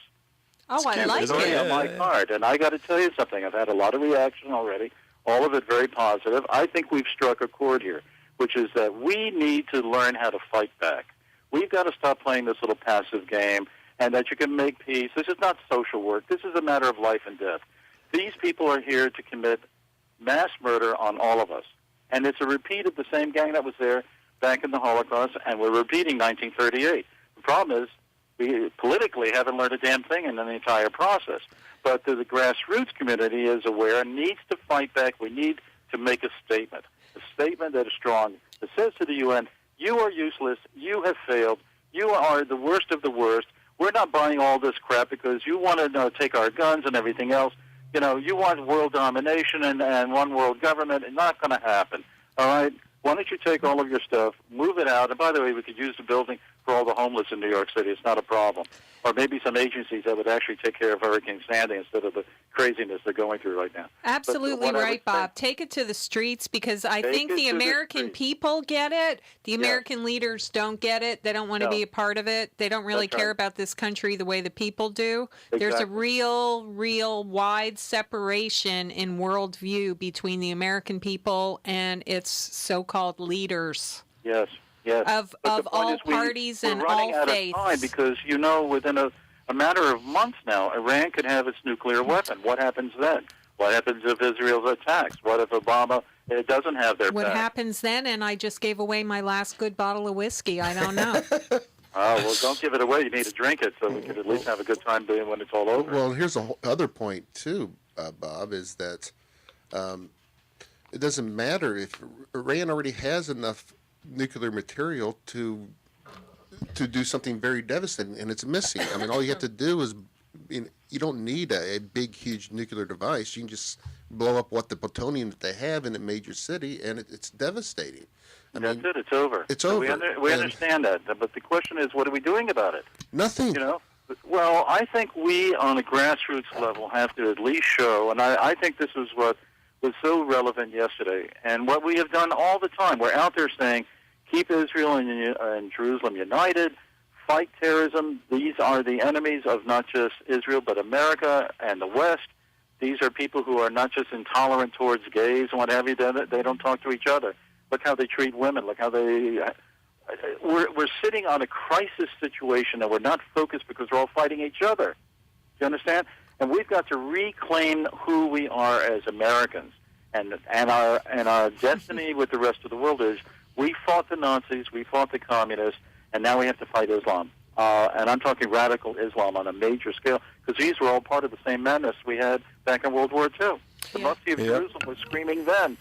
[SPEAKER 3] Oh, I
[SPEAKER 2] cute,
[SPEAKER 3] like
[SPEAKER 2] isn't
[SPEAKER 6] It's
[SPEAKER 2] it?
[SPEAKER 3] it.
[SPEAKER 6] on my
[SPEAKER 2] Yeah.
[SPEAKER 6] card, and I got to tell you something. I've had a lot of reaction already, all of it very positive. I think we've struck a chord here, which is that we need to learn how to fight back. We've got to stop playing this little passive game, and that you can make peace. This is not social work. This is a matter of life and death. These people are here to commit mass murder on all of us. And it's a repeat of the same gang that was there back in the Holocaust, and we're repeating 1938. The problem is we politically haven't learned a damn thing in the entire process. But the grassroots community is aware and needs to fight back. We need to make a statement that is strong, that says to the UN, you are useless, you have failed, you are the worst of the worst. We're not buying all this crap because you want to take our guns and everything else. You want world domination and one world government. It's not going to happen. All right? Why don't you take all of your stuff, move it out? And by the way, we could use the building for all the homeless in New York City. It's not a problem. Or maybe some agencies that would actually take care of Hurricane Sandy instead of the craziness they're going through right now.
[SPEAKER 3] Absolutely
[SPEAKER 6] what I would
[SPEAKER 3] right,
[SPEAKER 6] say-
[SPEAKER 3] Bob. Take it to the streets because I
[SPEAKER 6] Take
[SPEAKER 3] think
[SPEAKER 6] it
[SPEAKER 3] the
[SPEAKER 6] to the
[SPEAKER 3] American
[SPEAKER 6] streets.
[SPEAKER 3] people get it. The American leaders don't get it. They don't want to
[SPEAKER 6] No.
[SPEAKER 3] be a part of it. They don't really
[SPEAKER 6] That's
[SPEAKER 3] care
[SPEAKER 6] right.
[SPEAKER 3] about this country the way the people do. There's a
[SPEAKER 6] Exactly.
[SPEAKER 3] real wide separation in worldview between the American people and its so-called leaders.
[SPEAKER 6] Yes, yes.
[SPEAKER 3] Of
[SPEAKER 6] But the point
[SPEAKER 3] all
[SPEAKER 6] is
[SPEAKER 3] parties
[SPEAKER 6] we're
[SPEAKER 3] and
[SPEAKER 6] running
[SPEAKER 3] all
[SPEAKER 6] out
[SPEAKER 3] faiths.
[SPEAKER 6] of time because, within a matter of months now, Iran could have its nuclear weapon. What happens then? What happens if Israel attacks? What if Obama doesn't have their
[SPEAKER 3] What
[SPEAKER 6] back?
[SPEAKER 3] happens then? And I just gave away my last good bottle of whiskey. I don't know.
[SPEAKER 6] Well, don't give it away. You need to drink it so we can at least have a good time doing when it's all over.
[SPEAKER 4] Well, here's a other point too, Bob, is that it doesn't matter if Iran already has enough nuclear material to do something very devastating, and it's missing. I mean, all you have to do is, you don't need a big, huge nuclear device. You can just blow up the plutonium that they have in a major city, and it's devastating. I
[SPEAKER 6] That's
[SPEAKER 4] mean,
[SPEAKER 6] it. It's over.
[SPEAKER 4] It's
[SPEAKER 6] So
[SPEAKER 4] over.
[SPEAKER 6] We
[SPEAKER 4] And-
[SPEAKER 6] understand that, but the question is, what are we doing about it?
[SPEAKER 4] nothing.
[SPEAKER 6] Well, I think we, on a grassroots level, have to at least show, and I think this is what was so relevant yesterday, and what we have done all the time. We're out there saying, keep Israel and Jerusalem united, fight terrorism. These are the enemies of not just Israel, but America and the West. These are people who are not just intolerant towards gays and what have you. They don't talk to each other. Look how they treat women. Look how they... We're sitting on a crisis situation and we're not focused because we're all fighting each other. Do you understand? And we've got to reclaim who we are as Americans. And our destiny with the rest of the world is we fought the Nazis, we fought the communists, and now we have to fight Islam. And I'm talking radical Islam on a major scale, because these were all part of the same madness we had back in World War II. The
[SPEAKER 3] Yeah.
[SPEAKER 6] Mufti of Jerusalem was screaming then,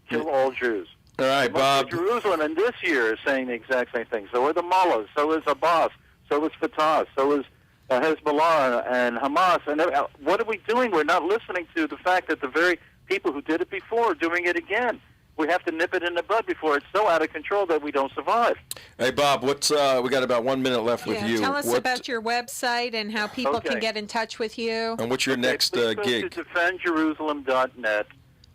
[SPEAKER 6] kill all Jews.
[SPEAKER 2] All right,
[SPEAKER 6] The Mufti
[SPEAKER 2] Bob.
[SPEAKER 6] of Jerusalem, and this year is saying the exact same thing. So are the mullahs, so is Abbas, so is Fatah, so is Hezbollah and Hamas. And what are we doing? We're not listening to the fact that the very people who did it before are doing it again. We have to nip it in the bud before it's so out of control that we don't survive.
[SPEAKER 2] Hey, Bob, what's we got about 1 minute left with you.
[SPEAKER 3] Tell us
[SPEAKER 2] What-
[SPEAKER 3] about your website and how people can
[SPEAKER 6] Okay.
[SPEAKER 3] get in touch with you.
[SPEAKER 2] and what's your next
[SPEAKER 6] Please go
[SPEAKER 2] gig?
[SPEAKER 6] to defendjerusalem.net.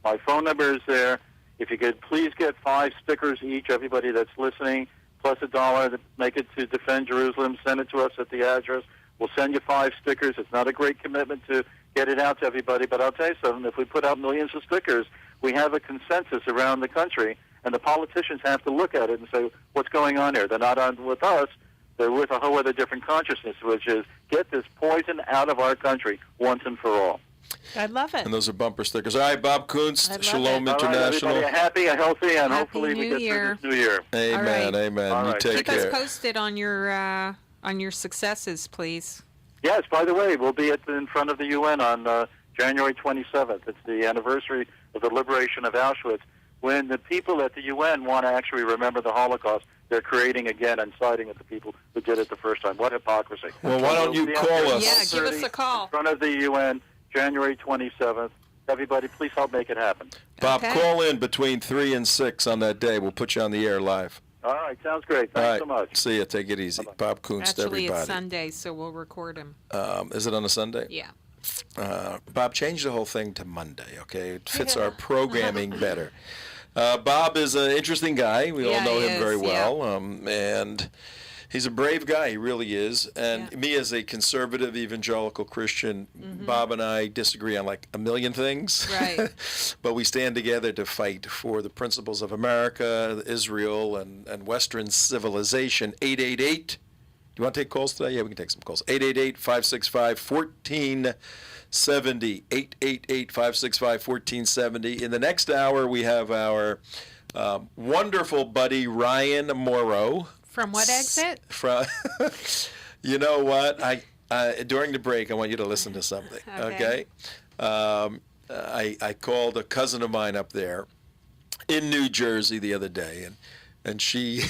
[SPEAKER 6] My phone number is there. If you could please get 5 stickers each, everybody that's listening, plus $1 to make it to Defend Jerusalem. Send it to us at the address. We'll send you 5 stickers. It's not a great commitment to get it out to everybody, but I'll tell you something. If we put out millions of stickers, we have a consensus around the country, and the politicians have to look at it and say, what's going on here? They're not on with us. They're with a whole other different consciousness, which is get this poison out of our country once and for all.
[SPEAKER 3] I love it.
[SPEAKER 2] And those are bumper stickers. All right, Bob Kunst,
[SPEAKER 3] I love
[SPEAKER 2] Shalom
[SPEAKER 3] it.
[SPEAKER 6] All right,
[SPEAKER 2] International.
[SPEAKER 6] everybody, happy, healthy, and
[SPEAKER 3] Happy
[SPEAKER 6] hopefully we
[SPEAKER 3] New
[SPEAKER 6] get
[SPEAKER 3] Year.
[SPEAKER 6] through this new year.
[SPEAKER 2] Amen,
[SPEAKER 3] All right.
[SPEAKER 2] amen.
[SPEAKER 6] All
[SPEAKER 2] You
[SPEAKER 6] right.
[SPEAKER 2] take
[SPEAKER 3] Keep
[SPEAKER 2] care.
[SPEAKER 3] us posted on your successes, please.
[SPEAKER 6] Yes, by the way, we'll be in front of the UN on January 27th. It's the anniversary of the liberation of Auschwitz. When the people at the UN want to actually remember the Holocaust, they're creating again and siding with the people who did it the first time. What hypocrisy.
[SPEAKER 2] Well, why don't
[SPEAKER 6] We'll
[SPEAKER 2] you
[SPEAKER 6] be out
[SPEAKER 2] call
[SPEAKER 6] there at
[SPEAKER 2] us?
[SPEAKER 3] Yeah, give us
[SPEAKER 6] 12:30
[SPEAKER 3] a call.
[SPEAKER 6] In front of the UN, January 27th. Everybody, please help make it happen.
[SPEAKER 2] Bob,
[SPEAKER 3] Okay.
[SPEAKER 2] call in between 3 and 6 on that day. We'll put you on the air live.
[SPEAKER 6] All right, sounds great.
[SPEAKER 2] All
[SPEAKER 6] Thanks
[SPEAKER 2] right.
[SPEAKER 6] so much.
[SPEAKER 2] See ya. Take it easy. Bob Kunst,
[SPEAKER 3] Actually,
[SPEAKER 2] everybody.
[SPEAKER 3] it's Sunday, so we'll record him.
[SPEAKER 2] Is it on a Sunday?
[SPEAKER 3] Yeah.
[SPEAKER 2] Bob, change the whole thing to Monday, okay? It fits our programming better. Bob is an interesting guy. We all
[SPEAKER 3] Yeah,
[SPEAKER 2] know
[SPEAKER 3] he
[SPEAKER 2] him very
[SPEAKER 3] is, yeah.
[SPEAKER 2] well. And he's a brave guy. He really is. And
[SPEAKER 3] Yeah.
[SPEAKER 2] me as a conservative evangelical Christian, Bob and I disagree on like a million things.
[SPEAKER 3] Right.
[SPEAKER 2] But we stand together to fight for the principles of America, Israel, and Western civilization. 888. Do you want to take calls today? Yeah, we can take some calls. 888-565-1470. 888-565-1470. In the next hour, we have our wonderful buddy Ryan Morrow.
[SPEAKER 3] From what exit?
[SPEAKER 2] From, you know what? I during the break, I want you to listen to something.
[SPEAKER 3] Okay.
[SPEAKER 2] I called a cousin of mine up there in New Jersey the other day, and she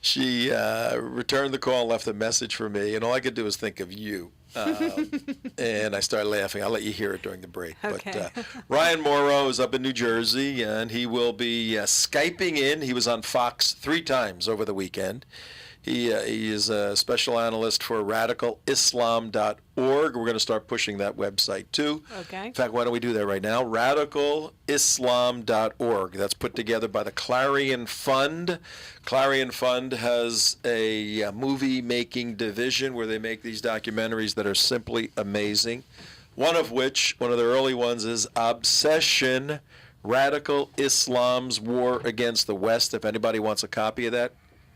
[SPEAKER 2] she returned the call and left a message for me, and all I could do was think of you. And I started laughing. I'll let you hear it during the break.
[SPEAKER 3] Okay.
[SPEAKER 2] But Ryan Morrow is up in New Jersey, and he will be Skyping in. He was on Fox 3 times over the weekend. He is a special analyst for RadicalIslam.org. We're going to start pushing that website too.
[SPEAKER 3] Okay.
[SPEAKER 2] In fact, why don't we do that right now? RadicalIslam.org. That's put together by the Clarion Fund. Clarion Fund has a movie-making division where they make these documentaries that are simply amazing. One of the early ones is Obsession, Radical Islam's War Against the West. If anybody wants a copy of that,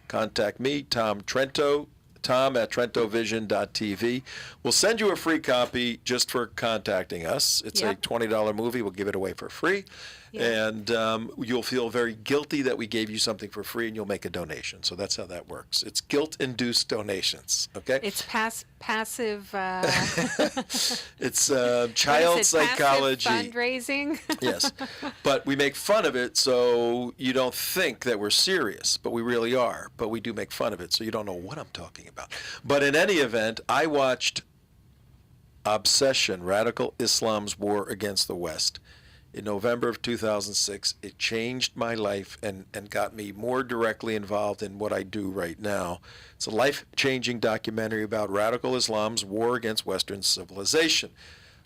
[SPEAKER 2] contact me, Tom Trento, Tom at TrentoVision.tv. We'll send you a free copy just for contacting us. It's
[SPEAKER 3] Yep.
[SPEAKER 2] a $20 movie. We'll give it away for free.
[SPEAKER 3] Yeah.
[SPEAKER 2] And you'll feel very guilty that we gave you something for free, and you'll make a donation. So that's how that works. It's guilt-induced donations, okay?
[SPEAKER 3] It's passive.
[SPEAKER 2] It's
[SPEAKER 3] what
[SPEAKER 2] child
[SPEAKER 3] is it,
[SPEAKER 2] psychology.
[SPEAKER 3] passive fundraising.
[SPEAKER 2] Yes, but we make fun of it so you don't think that we're serious, but we really are. But we do make fun of it so you don't know what I'm talking about. But in any event, I watched Obsession, Radical Islam's War Against the West in November of 2006. It changed my life and got me more directly involved in what I do right now. It's a life-changing documentary about radical Islam's war against Western civilization.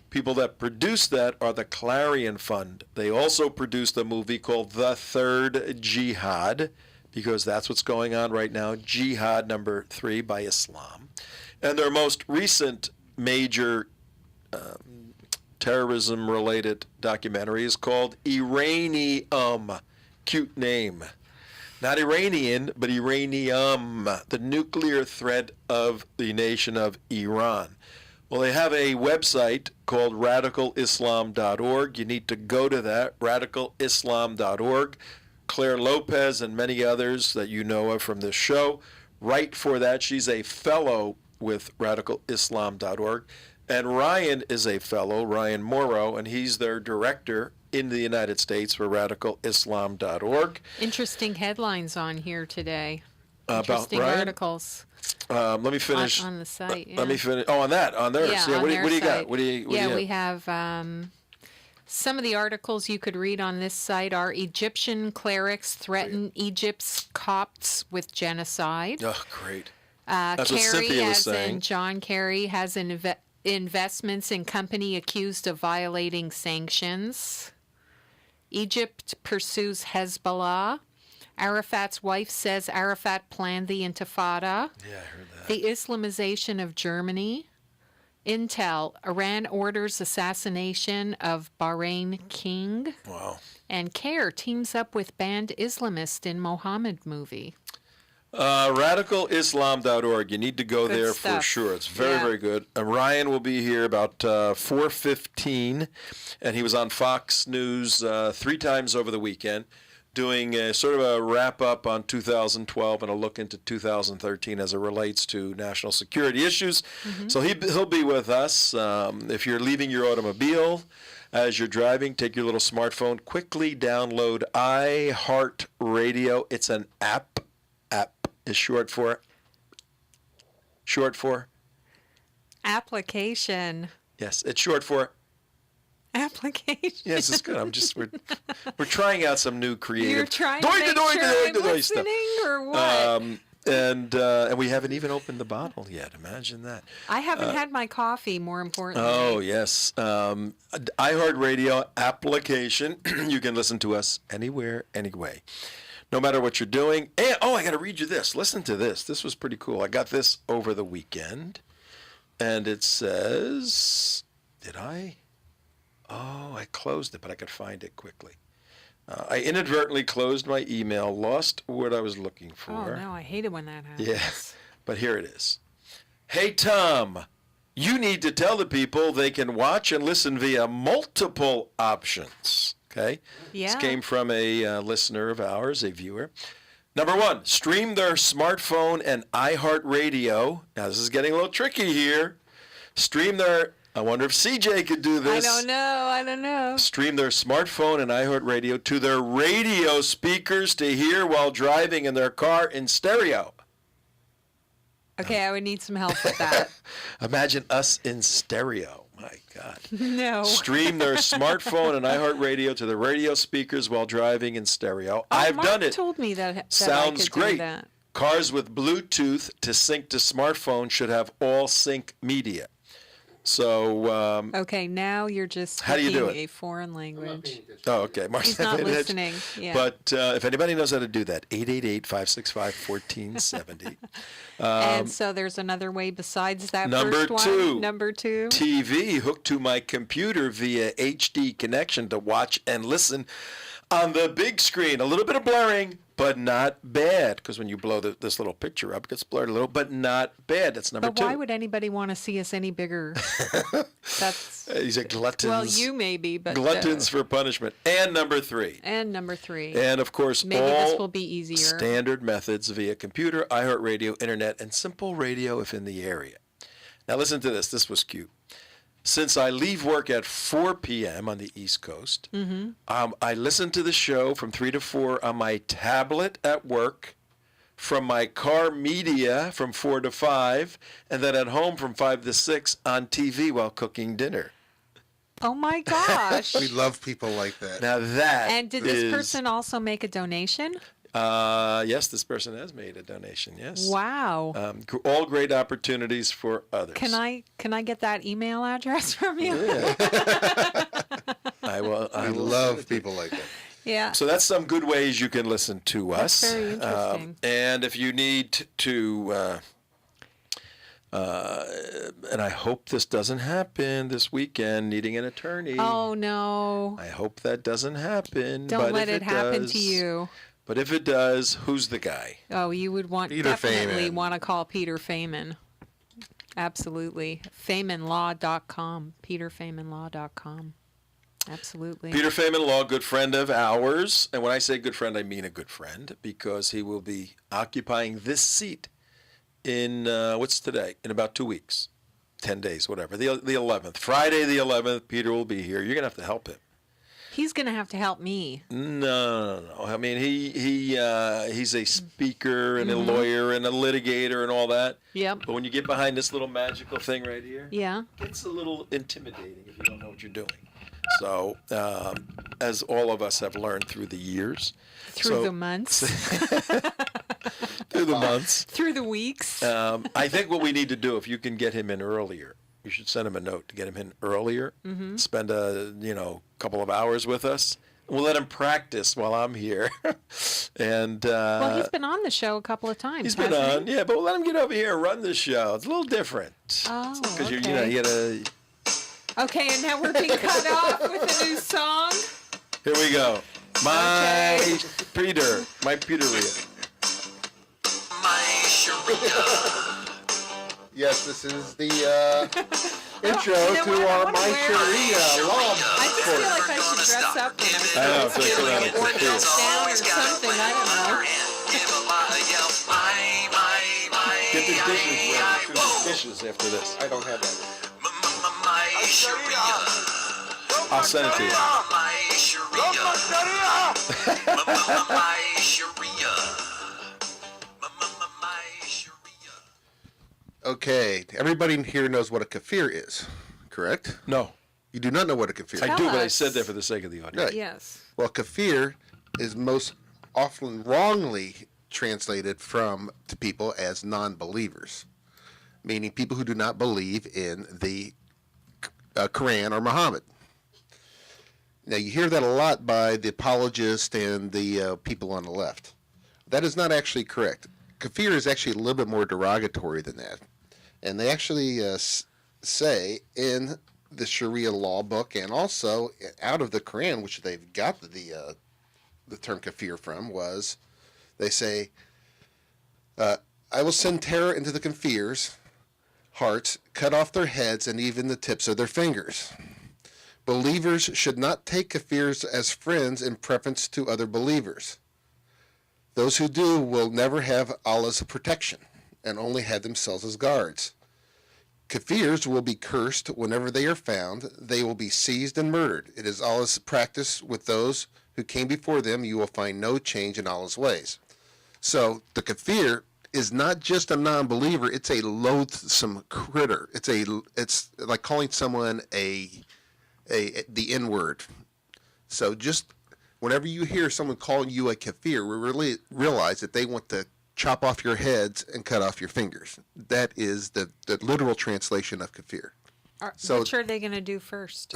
[SPEAKER 2] People that produced that are the Clarion Fund. They also produced a movie called The Third Jihad, because that's what's going on right now, Jihad number 3 by Islam. And their most recent major terrorism-related documentary is called Iranium. Cute name. Not Iranian, but Iranium, the nuclear threat of the nation of Iran. Well, they have a website called RadicalIslam.org. You need to go to that, RadicalIslam.org. Claire Lopez and many others that you know of from this show write for that. She's a fellow with RadicalIslam.org. And Ryan is a fellow, Ryan Morrow, and he's their director in the United States for RadicalIslam.org.
[SPEAKER 3] Interesting headlines on here today.
[SPEAKER 2] About
[SPEAKER 3] Interesting
[SPEAKER 2] Ryan?
[SPEAKER 3] articles
[SPEAKER 2] Let me finish.
[SPEAKER 3] on the site. Yeah.
[SPEAKER 2] Let me finish. Oh, on theirs.
[SPEAKER 3] Yeah,
[SPEAKER 2] Yeah,
[SPEAKER 3] on
[SPEAKER 2] what do
[SPEAKER 3] their
[SPEAKER 2] you got?
[SPEAKER 3] site.
[SPEAKER 2] What do you have?
[SPEAKER 3] we have some of the articles you could read on this site are Egyptian clerics threaten Egypt's Copts with genocide.
[SPEAKER 2] Oh, great. That's what
[SPEAKER 3] Kerry,
[SPEAKER 2] Cynthia was
[SPEAKER 3] as
[SPEAKER 2] saying.
[SPEAKER 3] in John Kerry, has investments in company accused of violating sanctions. Egypt pursues Hezbollah. Arafat's wife says Arafat planned the Intifada.
[SPEAKER 2] Yeah, I heard that.
[SPEAKER 3] The Islamization of Germany. Intel, Iran orders assassination of Bahrain king.
[SPEAKER 2] Wow.
[SPEAKER 3] And CARE teams up with banned Islamist in Mohammed movie.
[SPEAKER 2] RadicalIslam.org. You need to go
[SPEAKER 3] Good
[SPEAKER 2] there for
[SPEAKER 3] stuff.
[SPEAKER 2] sure. It's very,
[SPEAKER 3] Yeah.
[SPEAKER 2] very good. Ryan will be here about 4:15, and he was on Fox News 3 times over the weekend, doing a sort of a wrap-up on 2012 and a look into 2013 as it relates to national security issues. So he'll be with us. If you're leaving your automobile, as you're driving, take your little smartphone, quickly download iHeartRadio. It's an app. App is short for
[SPEAKER 3] Application.
[SPEAKER 2] yes, it's short for
[SPEAKER 3] Application.
[SPEAKER 2] yes. It's good. We're trying out some new creative.
[SPEAKER 3] You're trying to make sure I'm
[SPEAKER 2] stuff.
[SPEAKER 3] listening or what?
[SPEAKER 2] And we haven't even opened the bottle yet. Imagine that.
[SPEAKER 3] I haven't had my coffee, more importantly.
[SPEAKER 2] Oh, yes. iHeartRadio application. You can listen to us anywhere, anyway. No matter what you're doing. And, I got to read you this. Listen to this. This was pretty cool. I got this over the weekend. And it says, did I? Oh, I closed it, but I could find it quickly. I inadvertently closed my email, lost what I was looking for.
[SPEAKER 3] Oh, no, I hate it when that happens.
[SPEAKER 2] Yes, but here it is. Hey, Tom, you need to tell the people they can watch and listen via multiple options. Okay?
[SPEAKER 3] Yeah.
[SPEAKER 2] This came from a listener of ours, a viewer. Number 1, stream their smartphone and iHeartRadio. Now, this is getting a little tricky here. Stream their, I wonder if CJ could do this.
[SPEAKER 3] I don't know.
[SPEAKER 2] Stream their smartphone and iHeartRadio to their radio speakers to hear while driving in their car in stereo.
[SPEAKER 3] Okay, I would need some help with that.
[SPEAKER 2] Imagine us in stereo. My God.
[SPEAKER 3] No.
[SPEAKER 2] Stream their smartphone and iHeartRadio to the radio speakers while driving in stereo.
[SPEAKER 3] Oh,
[SPEAKER 2] I've
[SPEAKER 3] Mark
[SPEAKER 2] done it.
[SPEAKER 3] told me that I
[SPEAKER 2] Sounds
[SPEAKER 3] could
[SPEAKER 2] great.
[SPEAKER 3] do that.
[SPEAKER 2] Cars with Bluetooth to sync to smartphone should have all sync media. So,
[SPEAKER 3] Okay, now you're just
[SPEAKER 2] How do you do
[SPEAKER 3] speaking
[SPEAKER 2] it?
[SPEAKER 3] a foreign language.
[SPEAKER 2] oh, okay. Mark's
[SPEAKER 3] He's not
[SPEAKER 2] paying attention.
[SPEAKER 3] listening. Yeah.
[SPEAKER 2] But if anybody knows how to do that, 888-565-1470.
[SPEAKER 3] And so there's another way besides that
[SPEAKER 2] Number
[SPEAKER 3] first one.
[SPEAKER 2] two.
[SPEAKER 3] Number two.
[SPEAKER 2] TV hooked to my computer via HD connection to watch and listen on the big screen. A little bit of blurring, but not bad. Because when you blow this little picture up, it gets blurred a little, but not bad. That's number
[SPEAKER 3] But
[SPEAKER 2] two.
[SPEAKER 3] why would anybody want to see us any bigger? That's
[SPEAKER 2] These are gluttons.
[SPEAKER 3] well, you maybe, but
[SPEAKER 2] Gluttons for punishment. And number three.
[SPEAKER 3] and number three.
[SPEAKER 2] And of course,
[SPEAKER 3] Maybe
[SPEAKER 2] all
[SPEAKER 3] this will be easier.
[SPEAKER 2] standard methods via computer, iHeartRadio, internet, and simple radio if in the area. Now listen to this. This was cute. Since I leave work at 4 p.m. on the East Coast, I listen to the show from 3 to 4 on my tablet at work, from my car media from 4 to 5, and then at home from 5 to 6 on TV while cooking dinner.
[SPEAKER 3] Oh my gosh.
[SPEAKER 4] We love people like that.
[SPEAKER 2] Now that
[SPEAKER 3] And did this
[SPEAKER 2] is-
[SPEAKER 3] person also make a donation?
[SPEAKER 2] yes, this person has made a donation. Yes.
[SPEAKER 3] Wow.
[SPEAKER 2] All great opportunities for others.
[SPEAKER 3] Can I get that email address from you?
[SPEAKER 2] I will.
[SPEAKER 4] We love people like that.
[SPEAKER 3] Yeah.
[SPEAKER 2] So that's some good ways you can listen to us.
[SPEAKER 3] That's very interesting.
[SPEAKER 2] And if you need to, and I hope this doesn't happen this weekend, needing an attorney.
[SPEAKER 3] Oh no.
[SPEAKER 2] I hope that doesn't happen.
[SPEAKER 3] Don't
[SPEAKER 2] but
[SPEAKER 3] let
[SPEAKER 2] if
[SPEAKER 3] it happen
[SPEAKER 2] does-
[SPEAKER 3] to you.
[SPEAKER 2] But if it does, who's the guy?
[SPEAKER 3] Oh, you would
[SPEAKER 4] Peter
[SPEAKER 3] definitely
[SPEAKER 4] Feynman.
[SPEAKER 3] want to call Peter Feynman. Absolutely. Feynmanlaw.com. PeterFeynmanlaw.com. Absolutely.
[SPEAKER 2] Peter Feynman Law, good friend of ours. And when I say good friend, I mean a good friend, because he will be occupying this seat in, what's today? In about 2 weeks, 10 days, whatever. The 11th. Friday the 11th, Peter will be here. You're going to have to help him.
[SPEAKER 3] He's going to have to help me.
[SPEAKER 2] No. I mean, he's a speaker and a lawyer and a litigator and all that.
[SPEAKER 3] Yep.
[SPEAKER 2] But when you get behind this little magical thing right here,
[SPEAKER 3] Yeah.
[SPEAKER 2] it's a little intimidating if you don't know what you're doing. So, as all of us have learned through the years,
[SPEAKER 3] Through the months.
[SPEAKER 2] through the months,
[SPEAKER 3] Through the weeks.
[SPEAKER 2] I think what we need to do, if you can get him in earlier, you should send him a note to get him in earlier. Spend a couple of hours with us. We'll let him practice while I'm here. And
[SPEAKER 3] well, he's been on the show a couple of times.
[SPEAKER 2] he's been
[SPEAKER 3] hasn't
[SPEAKER 2] on,
[SPEAKER 3] he?
[SPEAKER 2] yeah. But we'll let him get over here and run the show. It's a little different.
[SPEAKER 3] Oh,
[SPEAKER 2] Because you
[SPEAKER 3] okay.
[SPEAKER 2] gotta.
[SPEAKER 3] Okay, and now we're being cut off with a new song.
[SPEAKER 2] Here we go. My
[SPEAKER 3] Okay.
[SPEAKER 2] Peter, my Peteria.
[SPEAKER 4] Yes, this is the intro
[SPEAKER 3] You know
[SPEAKER 4] to
[SPEAKER 3] what? I
[SPEAKER 4] our
[SPEAKER 3] wanna
[SPEAKER 4] My
[SPEAKER 3] wear-
[SPEAKER 4] Sharia law.
[SPEAKER 3] I just feel like I should dress up when I'm
[SPEAKER 2] I know, so it's around
[SPEAKER 3] like
[SPEAKER 2] the
[SPEAKER 3] or
[SPEAKER 2] feet.
[SPEAKER 3] down or something. I don't know.
[SPEAKER 2] Get the dishes ready. Do the dishes after this.
[SPEAKER 4] I don't have that.
[SPEAKER 2] I'll send it to you.
[SPEAKER 4] Okay, everybody here knows what a kafir is, correct?
[SPEAKER 2] No,
[SPEAKER 4] You do not know what a kafir
[SPEAKER 2] I
[SPEAKER 4] is.
[SPEAKER 2] do, but I
[SPEAKER 3] us.
[SPEAKER 2] said that for the sake of the audience.
[SPEAKER 4] Right.
[SPEAKER 3] Yes.
[SPEAKER 4] Well, kafir is most often wrongly translated to people as non-believers, meaning people who do not believe in the Quran or Muhammad. Now, you hear that a lot by the apologists and the people on the left. That is not actually correct. Kafir is actually a little bit more derogatory than that. And they actually say in the Sharia law book and also out of the Quran, which they've got the term kafir from, was they say, I will send terror into the kafirs' hearts, cut off their heads and even the tips of their fingers. Believers should not take kafirs as friends in preference to other believers. Those who do will never have Allah's protection and only have themselves as guards. Kafirs will be cursed whenever they are found. They will be seized and murdered. It is Allah's practice with those who came before them. You will find no change in Allah's ways. So the kafir is not just a non-believer. It's a loathsome critter. It's like calling someone the N-word. So just whenever you hear someone calling you a kafir, we really realize that they want to chop off your heads and cut off your fingers. That is the literal translation of kafir. So-
[SPEAKER 3] Which are they going to do first?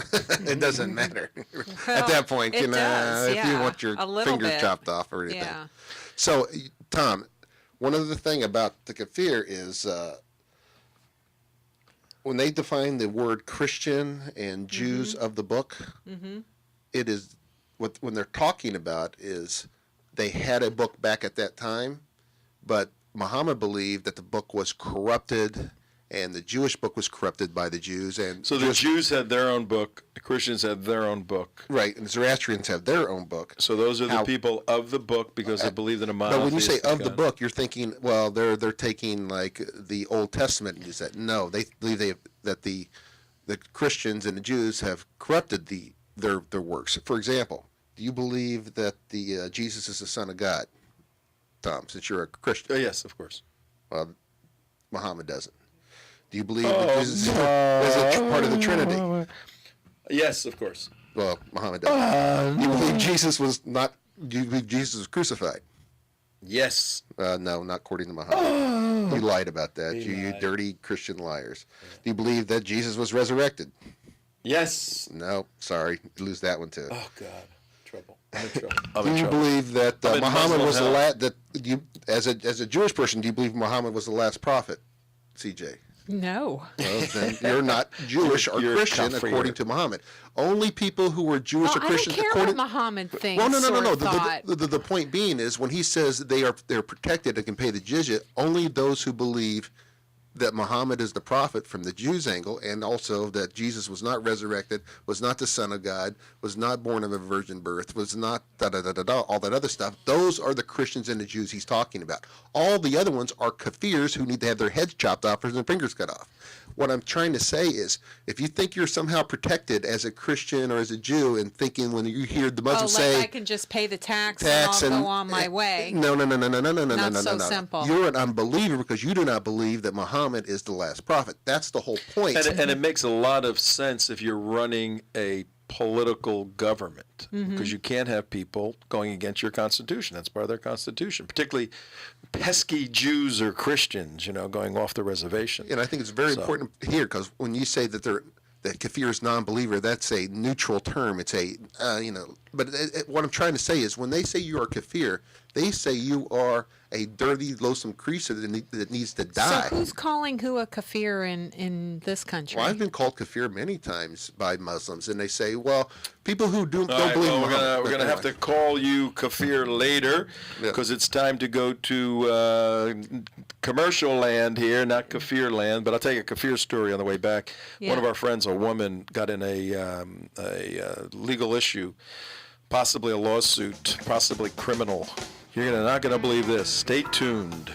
[SPEAKER 4] It doesn't matter
[SPEAKER 3] Well,
[SPEAKER 4] at that point.
[SPEAKER 3] it does,
[SPEAKER 4] if you
[SPEAKER 3] yeah,
[SPEAKER 4] want your
[SPEAKER 3] a little
[SPEAKER 4] fingers
[SPEAKER 3] bit.
[SPEAKER 4] chopped off or anything.
[SPEAKER 3] Yeah.
[SPEAKER 4] So, Tom, one other thing about the kafir is when they define the word Christian and Jews of the book, it is what when they're talking about is they had a book back at that time, but Muhammad believed that the book was corrupted and the Jewish book was corrupted by the Jews. And
[SPEAKER 2] So the Jews had their own book, the Christians had their own book.
[SPEAKER 4] right, and the Zoroastrians have their own book.
[SPEAKER 2] So those are the
[SPEAKER 4] How-
[SPEAKER 2] people of the book because they believe in a monotheistic
[SPEAKER 4] But when you say of the
[SPEAKER 2] God.
[SPEAKER 4] book, you're thinking, well, they're taking like the Old Testament and use that. No, they believe that the Christians and the Jews have corrupted their works. For example, do you believe that the Jesus is the Son of God, Tom? Since you're a Christian,
[SPEAKER 2] Oh, yes, of course.
[SPEAKER 4] well, Muhammad doesn't. Do you believe that Jesus is part of the Trinity?
[SPEAKER 2] Yes, of course.
[SPEAKER 4] Well, Muhammad doesn't. Do you believe Jesus was not? Do you believe Jesus was crucified?
[SPEAKER 2] Yes.
[SPEAKER 4] No, not according to Muhammad. You lied about that. You
[SPEAKER 2] lied.
[SPEAKER 4] dirty Christian liars. Do you believe that Jesus was resurrected?
[SPEAKER 2] Yes.
[SPEAKER 4] No, sorry. You lose that one too.
[SPEAKER 2] Oh, God. Trouble. I'm in trouble. I'm
[SPEAKER 4] Do
[SPEAKER 2] in
[SPEAKER 4] you
[SPEAKER 2] trouble.
[SPEAKER 4] believe that
[SPEAKER 2] I'm in
[SPEAKER 4] Muhammad
[SPEAKER 2] Muslim
[SPEAKER 4] was the
[SPEAKER 2] hell.
[SPEAKER 4] last? That you, as a Jewish person, do you believe Muhammad was the last prophet? CJ.
[SPEAKER 3] No.
[SPEAKER 4] Well, then you're not Jewish or
[SPEAKER 2] You're
[SPEAKER 4] Christian
[SPEAKER 2] kafir.
[SPEAKER 4] according to Muhammad. Only people who were Jewish
[SPEAKER 3] Well,
[SPEAKER 4] or
[SPEAKER 3] I don't
[SPEAKER 4] Christian
[SPEAKER 3] care
[SPEAKER 4] according.
[SPEAKER 3] what Muhammad thinks.
[SPEAKER 4] Well, no.
[SPEAKER 3] or
[SPEAKER 4] The,
[SPEAKER 3] thought.
[SPEAKER 4] the point being is when he says they're protected and can pay the jizya, only those who believe that Muhammad is the prophet from the Jews' angle, and also that Jesus was not resurrected, was not the Son of God, was not born of a virgin birth, was not all that other stuff. Those are the Christians and the Jews he's talking about. All the other ones are kafirs who need to have their heads chopped off or their fingers cut off. What I'm trying to say is, if you think you're somehow protected as a Christian or as a Jew, and thinking when you hear the Muslim
[SPEAKER 3] like
[SPEAKER 4] say
[SPEAKER 3] I can just pay the tax
[SPEAKER 4] tax
[SPEAKER 3] and I'll go on my way.
[SPEAKER 4] No.
[SPEAKER 3] Not so simple.
[SPEAKER 4] You're an unbeliever because you do not believe that Muhammad is the last prophet. That's the whole point.
[SPEAKER 2] And it makes a lot of sense if you're running a political government because you can't have people going against your constitution. That's part of their constitution, particularly pesky Jews or Christians, going off the reservation.
[SPEAKER 4] And I think it's very important here because when you say that that kafir is non-believer, that's a neutral term. It's a, but what I'm trying to say is when they say you are kafir, they say you are a dirty, loathsome creature that needs to die.
[SPEAKER 3] So who's calling who a kafir in this country?
[SPEAKER 4] Well, I've been called kafir many times by Muslims, and they say, well, people who don't
[SPEAKER 2] All right,
[SPEAKER 4] believe
[SPEAKER 2] well,
[SPEAKER 4] Muhammad.
[SPEAKER 2] we're gonna have to call you kafir later
[SPEAKER 4] Yeah.
[SPEAKER 2] because it's time to go to commercial land here, not kafir land. But I'll tell you a kafir story on the way back.
[SPEAKER 3] Yeah.
[SPEAKER 2] One of our friends, a woman, got in a legal issue, possibly a lawsuit, possibly criminal. You're not gonna believe this. Stay tuned.